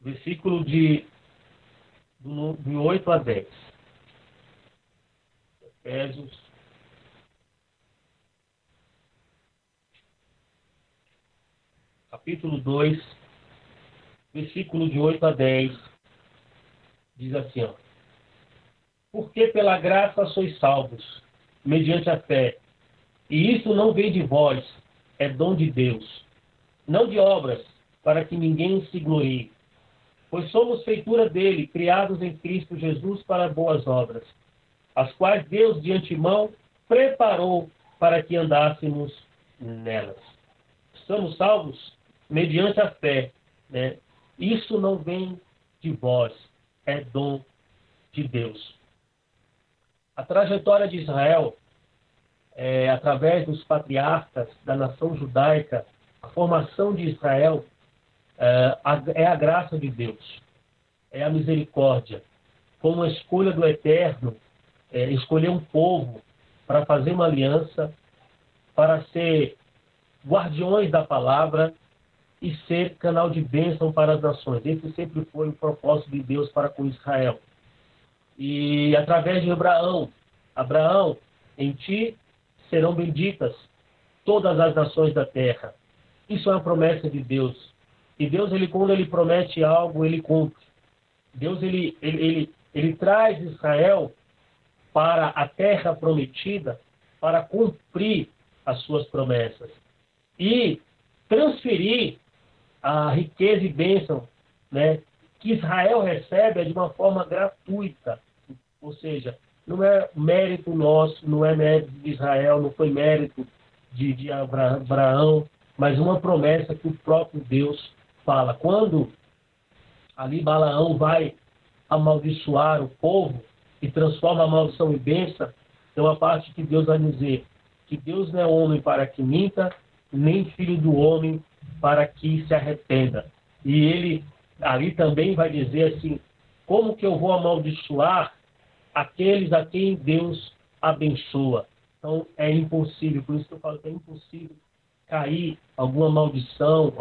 versículo de 8 a 10. Efésios, capítulo 2, versículo de 8 a 10, diz assim, ó: Porque pela graça sois salvos, mediante a fé, e isso não vem de vós, é dom de Deus, não de obras, para que ninguém se glorie. Pois somos feitura dele, criados em Cristo Jesus para boas obras, as quais Deus de antemão preparou para que andássemos nelas. Somos salvos mediante a fé, né? Isso não vem de vós, é dom de Deus. A trajetória de Israel, através dos patriarcas da nação judaica, a formação de Israel é a graça de Deus, é a misericórdia. Como a escolha do Eterno, escolher um povo para fazer uma aliança, para ser guardiões da palavra e ser canal de bênção para as nações. Esse sempre foi o propósito de Deus para com Israel. E através de Abraão, em ti serão benditas todas as nações da terra. Isso é uma promessa de Deus. E Deus, quando Ele promete algo, Ele cumpre. Deus, ele traz Israel para a terra prometida para cumprir as suas promessas e transferir a riqueza e bênção, né, que Israel recebe de uma forma gratuita. Ou seja, não é mérito nosso, não é mérito de Israel, não foi mérito de Abraão, mas uma promessa que o próprio Deus fala. Quando ali Balaão vai amaldiçoar o povo e transforma a maldição em bênção, tem uma parte que Deus vai dizer que Deus não é homem para que minta, nem filho do homem para que se arrependa. E ele ali também vai dizer assim, como que eu vou amaldiçoar aqueles a quem Deus abençoa? Então é impossível, por isso que eu falo que é impossível cair alguma maldição,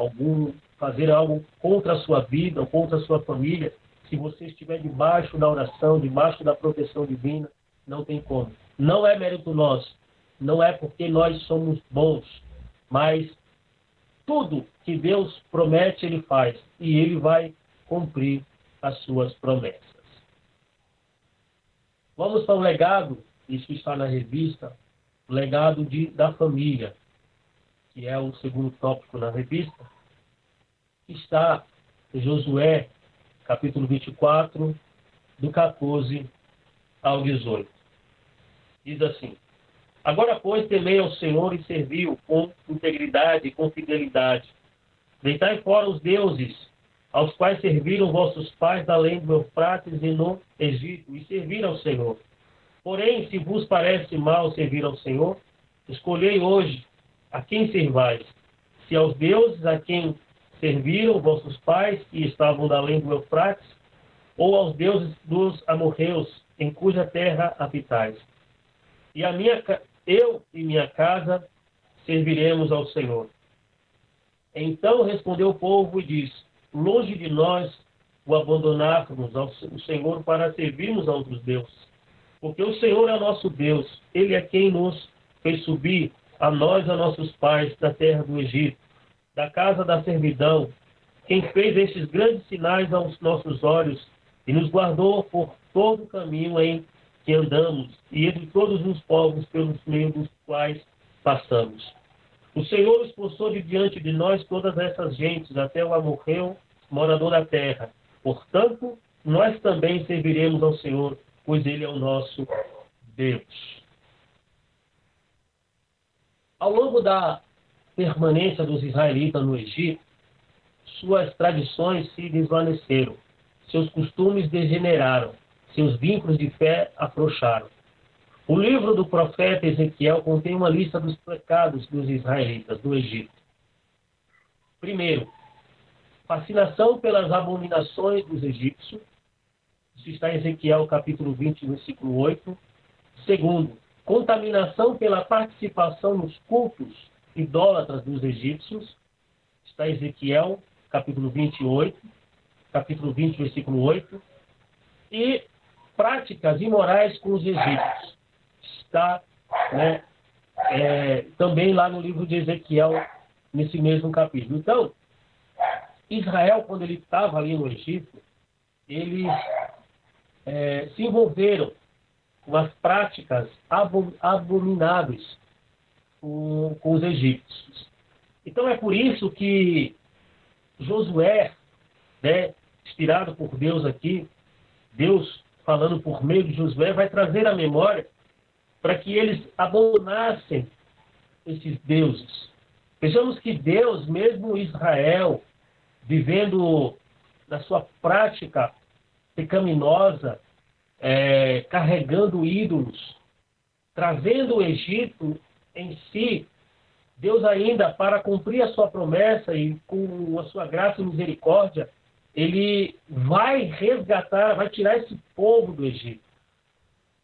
fazer algo contra a sua vida ou contra a sua família, se você estiver debaixo da oração, debaixo da proteção divina, não tem como. Não é mérito nosso, não é porque nós somos bons, mas tudo que Deus promete, Ele faz, e Ele vai cumprir as suas promessas. Vamos para o legado, isso está na revista, o legado da família, que é o segundo tópico na revista, que está em Josué, capítulo 24, do 14 ao 18. Diz assim: Agora, pois, temei ao Senhor e serviu com integridade e com fidelidade. Deitai fora os deuses, aos quais serviram vossos pais além do Eufrates e no Egito, e serviram ao Senhor. Porém, se vos parece mal servir ao Senhor, escolhei hoje a quem servais, se aos deuses a quem serviram vossos pais, que estavam da além do Eufrates, ou aos deuses dos amorreus, em cuja terra habitais. E eu e minha casa serviremos ao Senhor. Então respondeu o povo e disse: longe de nós o abandonarmos ao Senhor para servirmos a outros deuses. Porque o Senhor é nosso Deus, Ele é quem nos fez subir, a nós, a nossos pais, da terra do Egito, da casa da servidão, quem fez estes grandes sinais aos nossos olhos e nos guardou por todo o caminho em que andamos e entre todos os povos pelos meios dos quais passamos. O Senhor expulsou de diante de nós todas essas gentes, até o amorreu, morador da terra. Portanto, nós também serviremos ao Senhor, pois Ele é o nosso Deus. Ao longo da permanência dos israelitas no Egito, suas tradições se desvaneceram, seus costumes degeneraram, seus vínculos de fé afrouxaram. O livro do profeta Ezequiel contém uma lista dos pecados dos israelitas do Egito. Primeiro, fascinação pelas abominações dos egípcios. Isso está em Ezequiel capítulo 20, versículo 8. Segundo, contaminação pela participação nos cultos idólatras dos egípcios. Está em Ezequiel capítulo 28, capítulo 20, versículo 8. E práticas imorais com os egípcios. Está também lá no livro de Ezequiel, nesse mesmo capítulo. Então, Israel, quando ele estava ali no Egito, eles se envolveram com as práticas abomináveis com os egípcios. Então, é por isso que Josué, inspirado por Deus aqui, Deus falando por meio de Josué, vai trazer à memória para que eles abandonassem esses deuses. Vejamos que Deus, mesmo Israel, vivendo na sua prática pecaminosa, carregando ídolos, trazendo o Egito em si, Deus ainda, para cumprir a sua promessa e com a sua graça e misericórdia, Ele vai resgatar, vai tirar esse povo do Egito.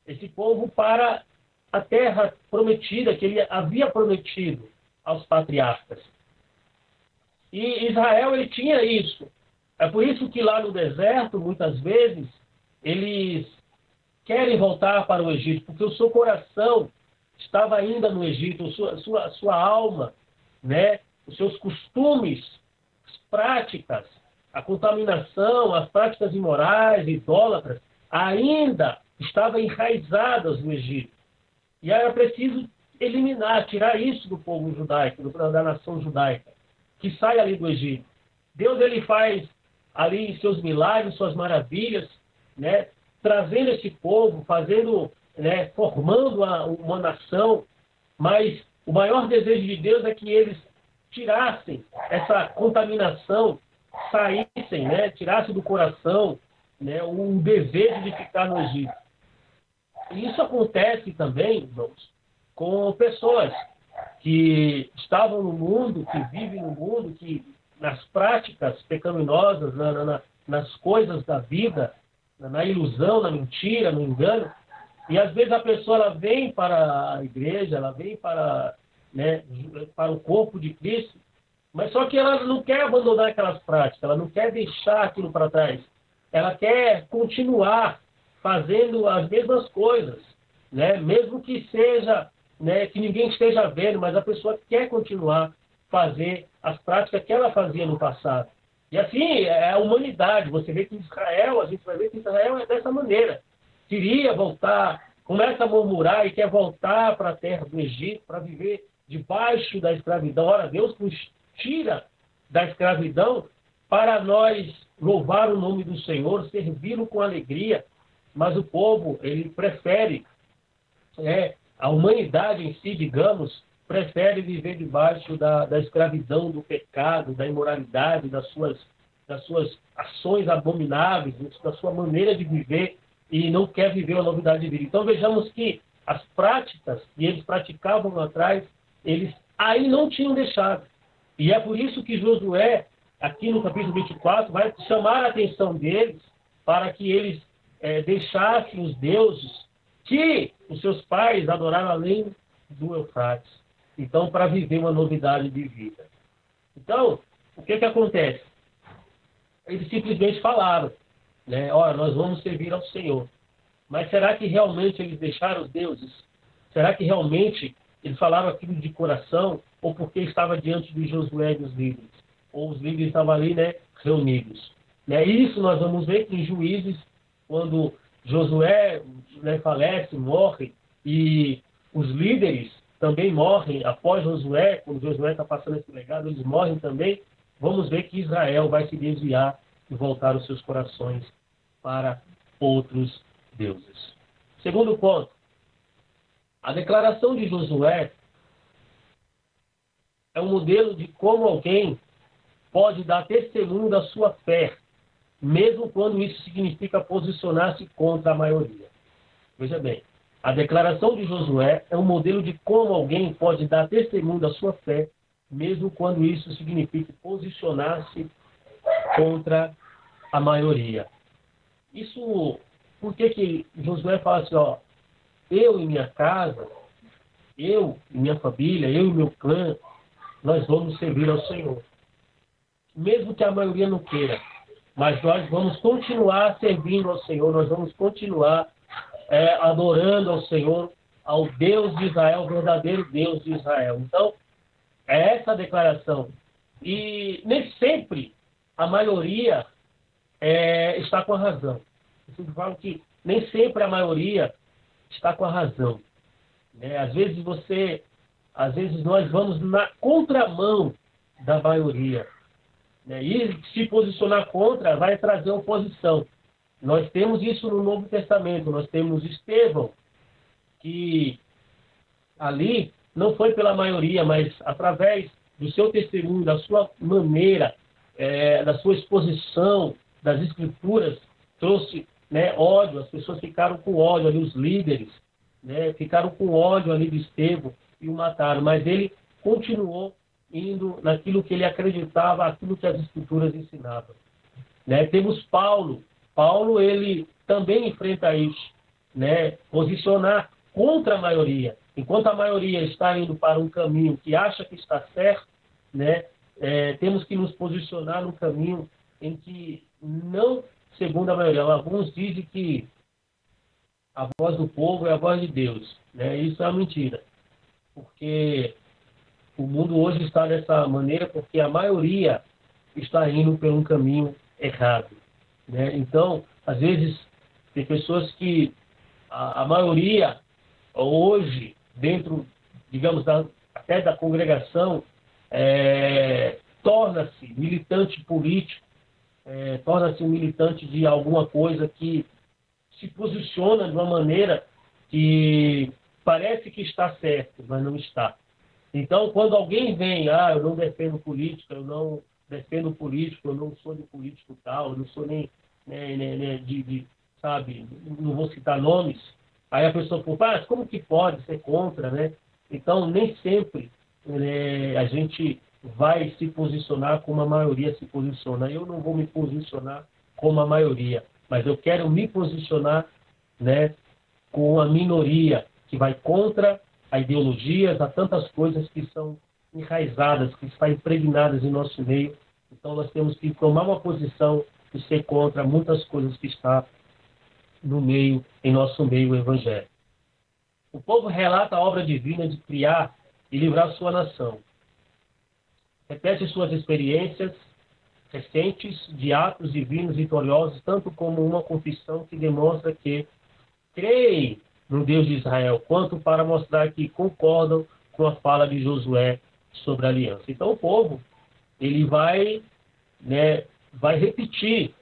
Esse povo para a terra prometida, que Ele havia prometido aos patriarcas. E Israel, ele tinha isso. É por isso que lá no deserto, muitas vezes, eles querem voltar para o Egito, porque o seu coração estava ainda no Egito, sua alma, né, os seus costumes, as práticas, a contaminação, as práticas imorais, idólatras, ainda estavam enraizadas no Egito. E era preciso eliminar, tirar isso do povo judaico, da nação judaica, que sai ali do Egito. Deus ele faz ali seus milagres, suas maravilhas, né, trazendo esse povo, fazendo, né, formando uma nação, mas o maior desejo de Deus é que eles tirassem essa contaminação, saíssem, né, tirassem do coração, né, o desejo de ficar no Egito. E isso acontece também, irmãos, com pessoas que estavam no mundo, que vivem no mundo, que nas práticas pecaminosas, nas coisas da vida, na ilusão, na mentira, no engano, e às vezes a pessoa ela vem para a igreja, ela vem para, né, para o corpo de Cristo, mas só que ela não quer abandonar aquelas práticas, ela não quer deixar aquilo para trás, ela quer continuar fazendo as mesmas coisas, né, mesmo que seja, né, que ninguém esteja vendo, mas a pessoa quer continuar fazer as práticas que ela fazia no passado. E assim, é a humanidade. Você vê que Israel, a gente vai ver que Israel é dessa maneira. Queria voltar, começa a murmurar e quer voltar para a terra do Egito, para viver debaixo da escravidão. Ora, Deus nos tira da escravidão para nós louvar o nome do Senhor, servi-lo com alegria. Mas o povo, ele prefere, a humanidade em si, digamos, prefere viver debaixo da escravidão, do pecado, da imoralidade, das suas ações abomináveis, da sua maneira de viver, e não quer viver a novidade de vida. Então vejamos que as práticas que eles praticavam lá atrás, eles aí não tinham deixado. E é por isso que Josué, aqui no capítulo 24, vai chamar a atenção deles para que eles deixassem os deuses que os seus pais adoraram além do Eufrates. Então, para viver uma novidade de vida. Então, o que acontece? Eles simplesmente falaram, né? Olha, nós vamos servir ao Senhor. Mas será que realmente eles deixaram os deuses? Será que realmente eles falaram aquilo de coração? Ou porque estava diante de Josué e dos líderes? Ou os líderes estavam ali, né, reunidos? Né? Isso nós vamos ver que em Juízes, quando Josué, né, falece, morre, e os líderes também morrem após Josué, quando Josué está passando esse legado, eles morrem também. Vamos ver que Israel vai se desviar e voltar os seus corações para outros deuses. Segundo ponto, a declaração de Josué é um modelo de como alguém pode dar testemunho da sua fé, mesmo quando isso significa posicionar-se contra a maioria. Veja bem, a declaração de Josué é um modelo de como alguém pode dar testemunho da sua fé, mesmo quando isso significa posicionar-se contra a maioria. Isso, por que Josué fala assim, ó, eu e minha casa, eu e minha família, eu e meu clã, nós vamos servir ao Senhor. Mesmo que a maioria não queira, mas nós vamos continuar servindo ao Senhor, nós vamos continuar adorando ao Senhor, ao Deus de Israel, o verdadeiro Deus de Israel. Então, é essa a declaração. E nem sempre a maioria está com a razão. Eu sempre falo que nem sempre a maioria está com a razão. Né? Às vezes nós vamos na contramão da maioria. Né? E se posicionar contra vai trazer oposição. Nós temos isso no Novo Testamento. Nós temos Estevão, que ali não foi pela maioria, mas através do seu testemunho, da sua maneira, da sua exposição das Escrituras, trouxe, né, ódio. As pessoas ficaram com ódio ali, os líderes, né, ficaram com ódio ali de Estevão e o mataram. Mas ele continuou indo naquilo que ele acreditava, aquilo que as Escrituras ensinavam. Né? Temos Paulo. Paulo, ele também enfrenta isso, né? Posicionar contra a maioria. Enquanto a maioria está indo para um caminho que acha que está certo, né? Temos que nos posicionar no caminho em que não segundo a maioria. Alguns dizem que a voz do povo é a voz de Deus. Né? Isso é uma mentira. porque o mundo hoje está dessa maneira porque a maioria está indo por um caminho errado, né? Então, às vezes, tem pessoas que a maioria, hoje, dentro, digamos, até da congregação, torna-se militante político, torna-se um militante de alguma coisa que se posiciona de uma maneira que parece que está certo, mas não está. Então, quando alguém vem, eu não defendo política, eu não defendo político, eu não sou de político tal, eu não sou nem, sabe, não vou citar nomes, aí a pessoa fala, como que pode ser contra, né? Então, nem sempre a gente vai se posicionar como a maioria se posiciona. Eu não vou me posicionar como a maioria, mas eu quero me posicionar, né, com a minoria que vai contra a ideologias, a tantas coisas que são enraizadas, que estão impregnadas em nosso meio. Então nós temos que tomar uma posição e ser contra muitas coisas que estão no meio, em nosso meio evangélico. O povo relata a obra divina de criar e livrar sua nação. Repete suas experiências recentes de atos divinos vitoriosos, tanto como uma confissão que demonstra que creem no Deus de Israel, quanto para mostrar que concordam com a fala de Josué sobre a aliança. Então o povo, ele vai repetir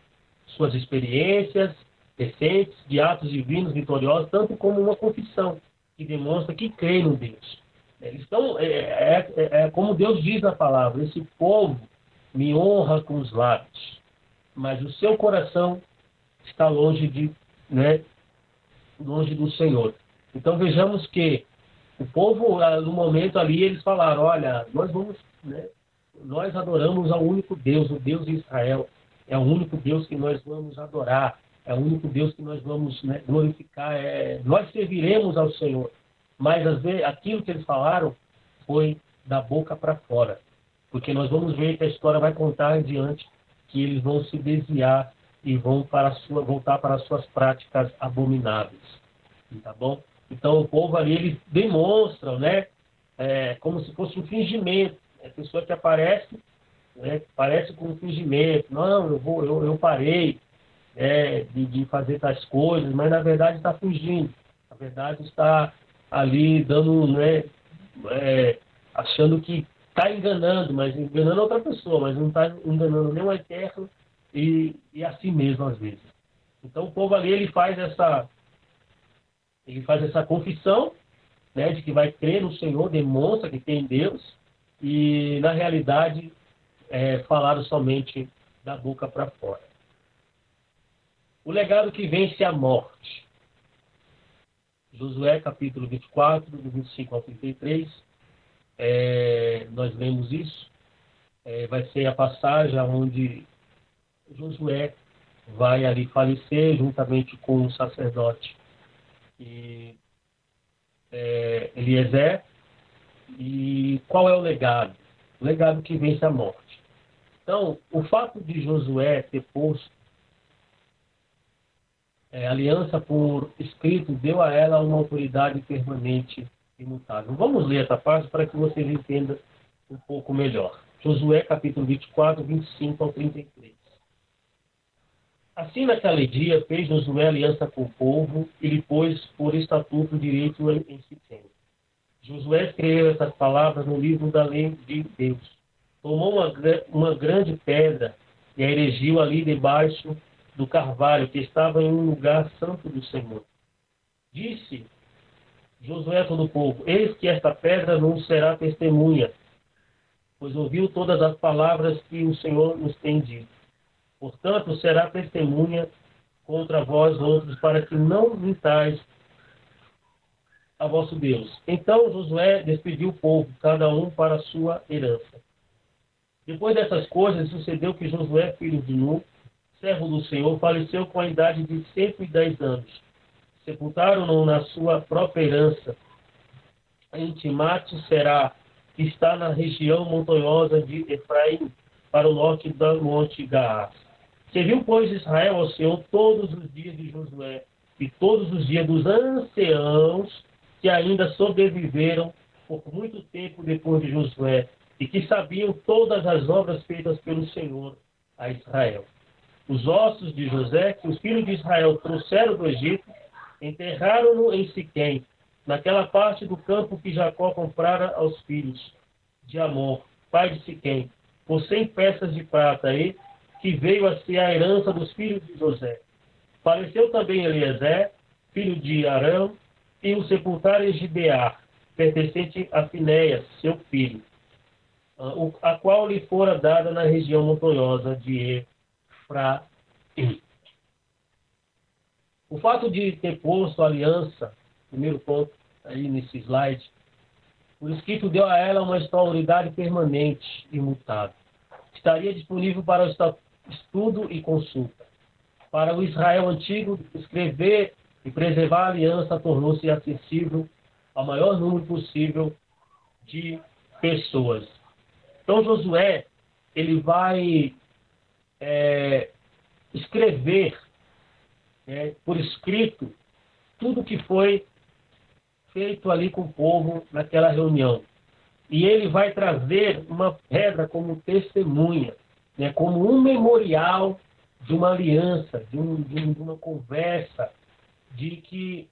suas experiências recentes de atos divinos vitoriosos, tanto como uma confissão que demonstra que crê no Deus. Eles estão, como Deus diz na palavra, esse povo me honra com os lábios, mas o seu coração está longe longe do Senhor. Então vejamos que o povo, no momento ali, eles falaram, olha, nós adoramos ao único Deus, o Deus de Israel. É o único Deus que nós vamos adorar, é o único Deus que nós vamos glorificar, nós serviremos ao Senhor. Mas às vezes, aquilo que eles falaram foi da boca para fora, porque nós vamos ver que a história vai contar adiante que eles vão se desviar e vão voltar para as suas práticas abomináveis. Tá bom? Então o povo ali, eles demonstram, como se fosse um fingimento. A pessoa que aparece, parece com um fingimento. Não, eu parei de fazer tais coisas, mas na verdade está fingindo. Na verdade está ali dando, achando que está enganando, mas enganando outra pessoa, mas não está enganando nem o Eterno e a si mesmo às vezes. Então o povo ali, ele faz essa confissão, de que vai crer no Senhor, demonstra que tem Deus, e na realidade falaram somente da boca para fora. O legado que vence a morte. Josué capítulo 24, do 25 ao 33, nós lemos isso. Vai ser a passagem onde Josué vai ali falecer juntamente com o sacerdote Eliezer. E qual é o legado? O legado que vence a morte. Então, o fato de Josué ter posto aliança por escrito deu a ela uma autoridade permanente e imutável. Vamos ler essa parte para que vocês entendam um pouco melhor. Josué capítulo 24, 25 ao 33. Assim, naquele dia, fez Josué aliança com o povo e lhe pôs por estatuto o direito em Siquém. Josué escreveu essas palavras no livro da lei de Deus. Tomou uma grande pedra e a erigiu ali debaixo do carvalho, que estava em um lugar santo do Senhor. Disse Josué a todo o povo, eis que esta pedra não será testemunha, pois ouviu todas as palavras que o Senhor nos tem dito. Portanto, será testemunha contra vós outros, para que não mintais a vosso Deus. Então Josué despediu o povo, cada um para a sua herança. Depois dessas coisas, sucedeu que Josué, filho de Nun, servo do Senhor, faleceu com a idade de 110 anos. Sepultaram-no na sua própria herança, em Timate-Será, que está na região montanhosa de Efraim, para o norte do monte Gaás. Serviu, pois, Israel ao Senhor todos os dias de Josué e todos os dias dos anciãos que ainda sobreviveram por muito tempo depois de Josué e que sabiam todas as obras feitas pelo Senhor a Israel. Os ossos de José, que os filhos de Israel trouxeram do Egito, enterraram-no em Siquém, naquela parte do campo que Jacó comprara aos filhos de Amor, pai de Siquém, por 100 peças de prata, e que veio a ser a herança dos filhos de José. Faleceu também Eliezer, filho de Arão, e o sepultaram em Gibeá, pertencente a Finéias, seu filho, a qual lhe fora dada na região montanhosa de Efraim. O fato de ter posto a aliança, primeiro ponto aí nesse slide, o escrito deu a ela uma autoridade permanente e imutável. Estaria disponível para o estudo e consulta. Para o Israel antigo, escrever e preservar a aliança tornou-se acessível ao maior número possível de pessoas. Então, Josué, ele vai escrever por escrito tudo que foi feito ali com o povo naquela reunião. E ele vai trazer uma pedra como testemunha, como um memorial de uma aliança, de uma conversa, de que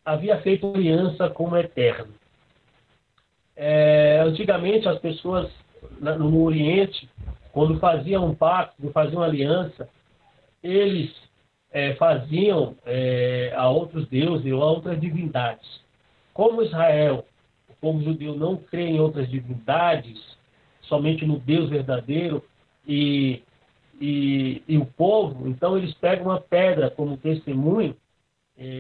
havia feito aliança com o Eterno. Antigamente, as pessoas no Oriente, quando faziam um pacto, faziam uma aliança, eles faziam a outros deuses ou a outras divindades. Como Israel, o povo judeu, não crê em outras divindades, somente no Deus verdadeiro, e o povo, então eles pegam uma pedra como testemunho,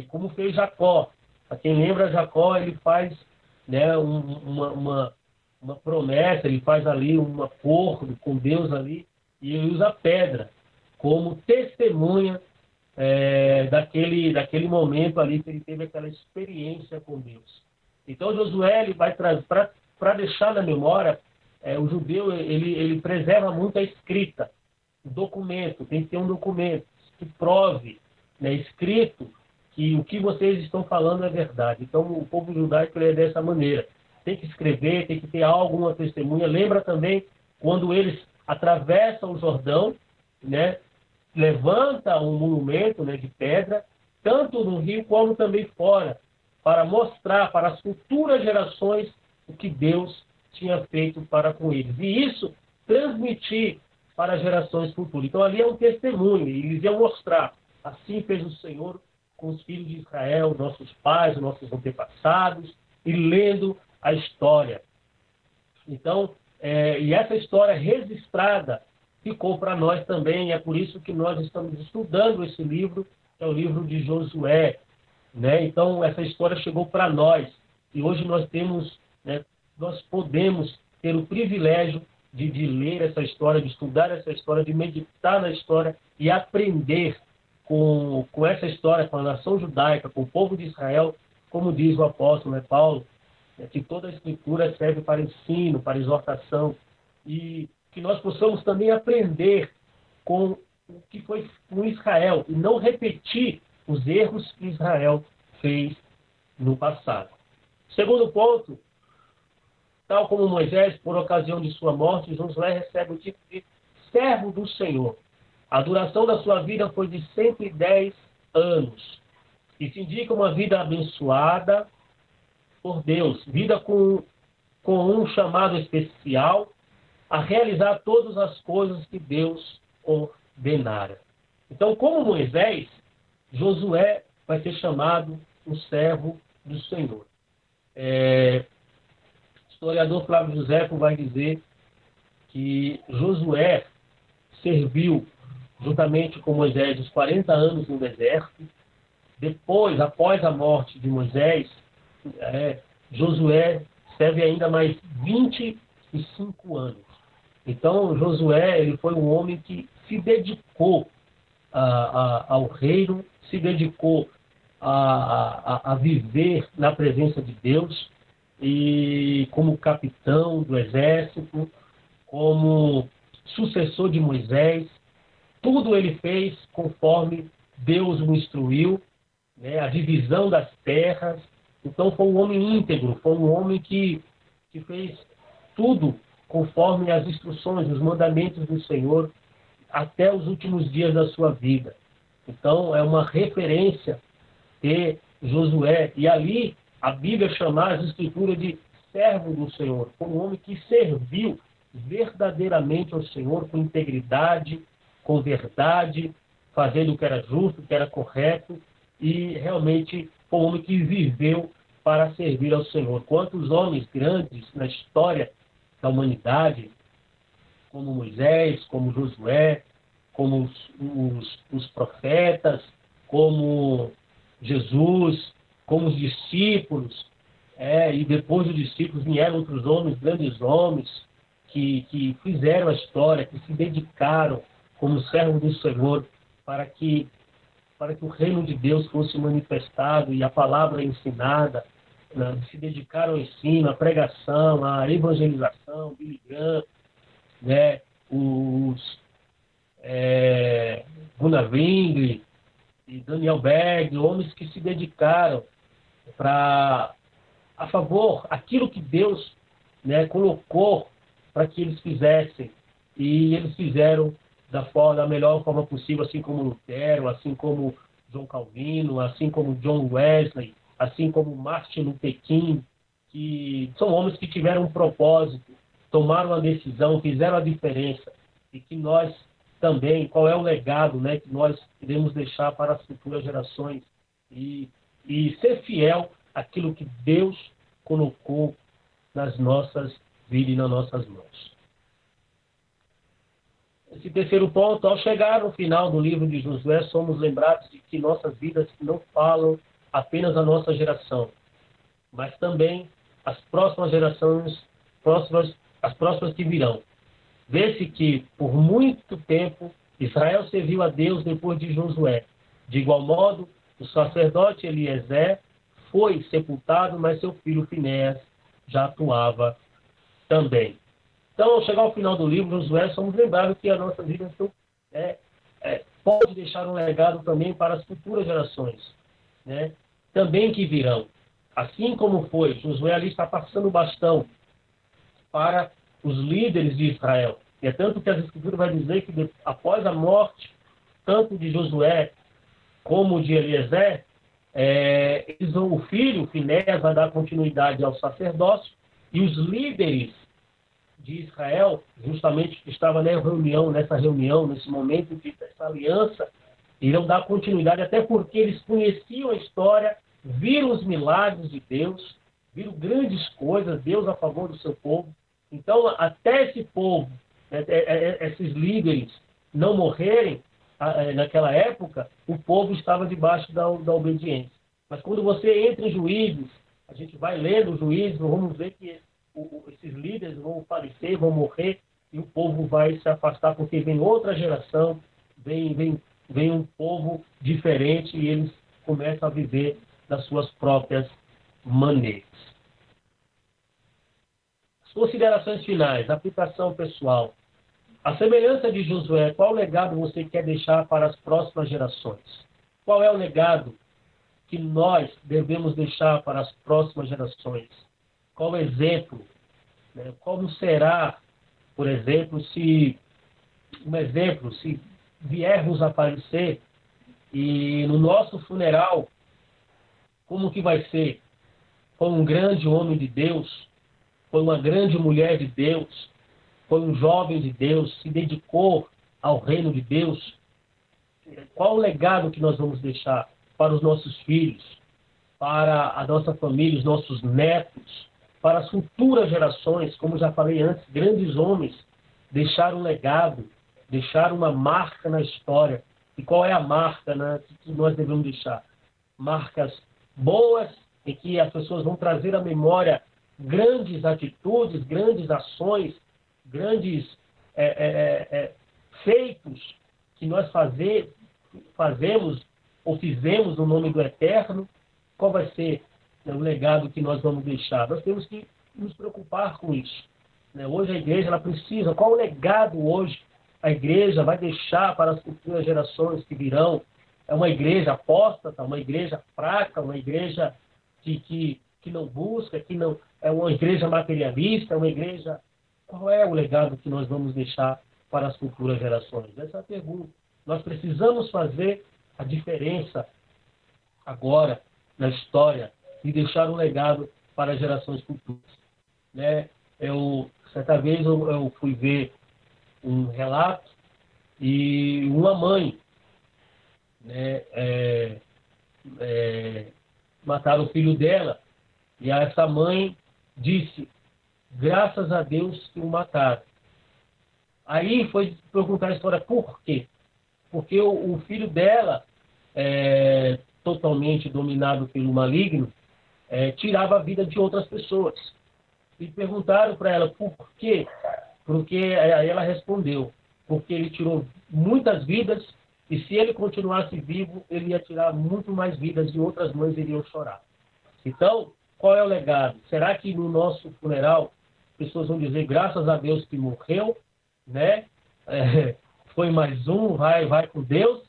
como fez Jacó. Para quem lembra, Jacó, ele faz uma promessa, ele faz ali um acordo com Deus ali, e ele usa a pedra como testemunha daquele momento ali que ele teve aquela experiência com Deus. Então Josué, ele vai trazer, para deixar na memória, o judeu, ele preserva muito a escrita, o documento, tem que ter um documento que prove, escrito, que o que vocês estão falando é verdade. Então o povo judaico é dessa maneira. Tem que escrever, tem que ter alguma testemunha. Lembra também quando eles atravessam o Jordão, levanta um monumento de pedra, tanto no rio como também fora, para mostrar para as futuras gerações o que Deus tinha feito para com eles. E isso transmitir para as gerações futuras. Então ali é um testemunho, e eles iam mostrar, assim fez o Senhor com os filhos de Israel, nossos pais, nossos antepassados, e lendo a história. Então, e essa história registrada ficou para nós também, é por isso que nós estamos estudando esse livro, que é o livro de Josué. Então, essa história chegou para nós, e hoje nós temos, nós podemos ter o privilégio de ler essa história, de estudar essa história, de meditar na história e aprender com essa história, com a nação judaica, com o povo de Israel, como diz o apóstolo Paulo, que toda a escritura serve para ensino, para exortação, e que nós possamos também aprender com o que foi com Israel, e não repetir os erros que Israel fez no passado. Segundo ponto, tal como Moisés, por ocasião de sua morte, Josué recebe o título de servo do Senhor. A duração da sua vida foi de 110 anos. Isso indica uma vida abençoada por Deus, vida com um chamado especial a realizar todas as coisas que Deus ordenara. Então, como Moisés, Josué vai ser chamado o servo do Senhor. O historiador Flávio Josefo vai dizer que Josué serviu juntamente com Moisés os 40 anos no deserto. Depois, após a morte de Moisés, Josué serve ainda mais 25 anos. Então, Josué, ele foi um homem que se dedicou ao reino, se dedicou a viver na presença de Deus, e como capitão do exército, como sucessor de Moisés, tudo ele fez conforme Deus o instruiu, a divisão das terras. Então foi um homem íntegro, foi um homem que que fez tudo conforme as instruções, os mandamentos do Senhor, até os últimos dias da sua vida. Então, é uma referência de Josué. E ali, a Bíblia chama as Escrituras de servo do Senhor, como um homem que serviu verdadeiramente ao Senhor com integridade, com verdade, fazendo o que era justo, o que era correto, e realmente foi um homem que viveu para servir ao Senhor. Quantos homens grandes na história da humanidade, como Moisés, como Josué, como os profetas, como Jesus, como os discípulos, e depois dos discípulos vieram outros homens, grandes homens, que fizeram a história, que se dedicaram como servo do Senhor para que o reino de Deus fosse manifestado e a palavra ensinada, né? Se dedicaram ao ensino, à pregação, à evangelização, Billy Graham, né? Os Gunnar Wingre e Daniel Berg, homens que se dedicaram a favor aquilo que Deus, né, colocou para que eles fizessem, e eles fizeram da melhor forma possível, assim como Lutero, assim como João Calvino, assim como John Wesley, assim como Martin Luther King, que são homens que tiveram um propósito, tomaram uma decisão, fizeram a diferença, e que nós também, qual é o legado, né, que nós iremos deixar para as futuras gerações, e ser fiel àquilo que Deus colocou nas nossas vidas e nas nossas mãos. Esse terceiro ponto, ao chegar no final do livro de Josué, somos lembrados de que nossas vidas não falam apenas a nossa geração, mas também as próximas gerações, as próximas que virão. Vê-se que, por muito tempo, Israel serviu a Deus depois de Josué. De igual modo, o sacerdote Eliezer foi sepultado, mas seu filho Finéas já atuava também. Então, ao chegar ao final do livro, Josué, somos lembrados que a nossa vida pode deixar um legado também para as futuras gerações, né? Também que virão. Assim como foi, Josué ali está passando o bastão para os líderes de Israel. E é tanto que as Escrituras vai dizer que após a morte, tanto de Josué como de Eliezer, o filho, Finéas, vai dar continuidade ao sacerdócio, e os líderes de Israel, justamente que estava nessa reunião, nesse momento dessa aliança, irão dar continuidade, até porque eles conheciam a história, viram os milagres de Deus, viram grandes coisas, Deus a favor do seu povo. Então, até esse povo, esses líderes não morrerem, naquela época, o povo estava debaixo da obediência. Mas quando você entra em Juízes, a gente vai lendo Juízes, vamos ver que esses líderes vão falecer, vão morrer, e o povo vai se afastar, porque vem outra geração, vem um povo diferente, e eles começam a viver das suas próprias maneiras. As considerações finais, aplicação pessoal. A semelhança de Josué, qual legado você quer deixar para as próximas gerações? Qual é o legado que nós devemos deixar para as próximas gerações? Qual exemplo? Né? Como será, por exemplo, se viermos a falecer e no nosso funeral, como que vai ser? Foi um grande homem de Deus, foi uma grande mulher de Deus, foi um jovem de Deus, se dedicou ao reino de Deus. Qual o legado que nós vamos deixar para os nossos filhos, para a nossa família, os nossos netos, para as futuras gerações? Como já falei antes, grandes homens deixaram um legado, deixaram uma marca na história. E qual é a marca, né, que nós devemos deixar? Marcas boas, em que as pessoas vão trazer à memória grandes atitudes, grandes ações, grandes feitos que nós fazemos ou fizemos no nome do Eterno. Qual vai ser, né, o legado que nós vamos deixar? Nós temos que nos preocupar com isso, né? Hoje a igreja ela precisa, qual o legado hoje a igreja vai deixar para as futuras gerações que virão? É uma igreja apóstata, uma igreja fraca, uma igreja que não busca, que é uma igreja materialista, é uma igreja... Qual é o legado que nós vamos deixar para as futuras gerações? Essa é a pergunta. Nós precisamos fazer a diferença agora na história e deixar um legado para as gerações futuras. Né? Certa vez eu fui ver um relato e uma mãe, né, mataram o filho dela e essa mãe disse: graças a Deus que o mataram. Aí foi perguntar a história por quê? Porque o filho dela, totalmente dominado pelo maligno, tirava a vida de outras pessoas. E perguntaram para ela por quê? Porque aí ela respondeu: porque ele tirou muitas vidas e se ele continuasse vivo, ele ia tirar muito mais vidas e outras mães iriam chorar. Então, qual é o legado? Será que no nosso funeral as pessoas vão dizer graças a Deus que morreu, né? Foi mais um, vai com Deus,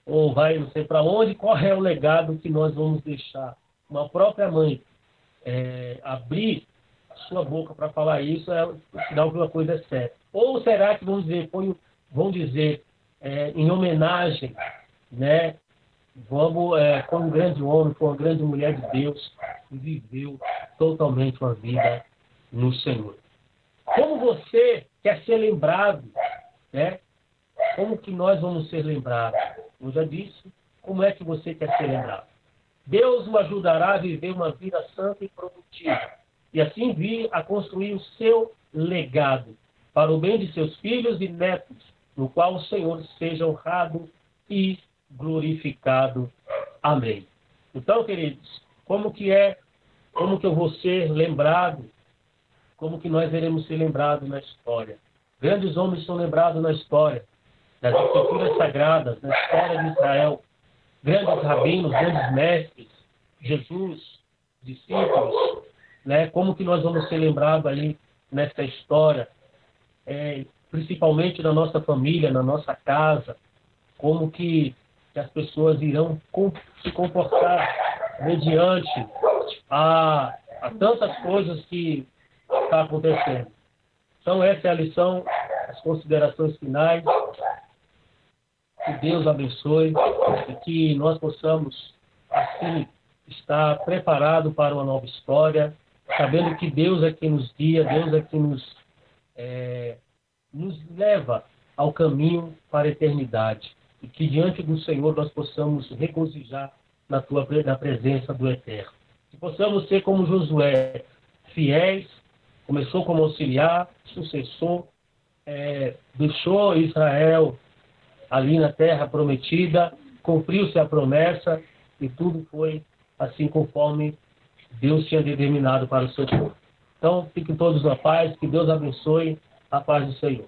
ou vai não sei para onde? Qual é o legado que nós vamos deixar? Uma própria mãe abrir a sua boca para falar isso é sinal que uma coisa é certa. Ou será que vão dizer em homenagem, né? Foi um grande homem, foi uma grande mulher de Deus que viveu totalmente uma vida no Senhor. Como você quer ser lembrado, né? Como que nós vamos ser lembrados? Eu já disse, como é que você quer ser lembrado? Deus o ajudará a viver uma vida santa e produtiva, e assim vir a construir o seu legado, para o bem de seus filhos e netos, no qual o Senhor seja honrado e glorificado. Amém. Então, queridos, como que eu vou ser lembrado? Como que nós iremos ser lembrados na história? Grandes homens são lembrados na história, das escrituras sagradas, na história de Israel. Grandes rabinos, grandes mestres, Jesus, discípulos, né? Como que nós vamos ser lembrados ali nessa história? Principalmente na nossa família, na nossa casa, como que as pessoas irão se comportar mediante a tantas coisas que está acontecendo. Então essa é a lição, as considerações finais. Que Deus abençoe e que nós possamos, assim, estar preparados para uma nova história, sabendo que Deus é quem nos guia, Deus é quem nos leva ao caminho para a eternidade. E que diante do Senhor nós possamos regozijar na presença do Eterno. Que possamos ser como Josué, fiéis, começou como auxiliar, sucessor, deixou Israel ali na terra prometida, cumpriu-se a promessa e tudo foi assim conforme Deus tinha determinado para o seu povo. Então, fiquem todos na paz, que Deus abençoe a paz do Senhor.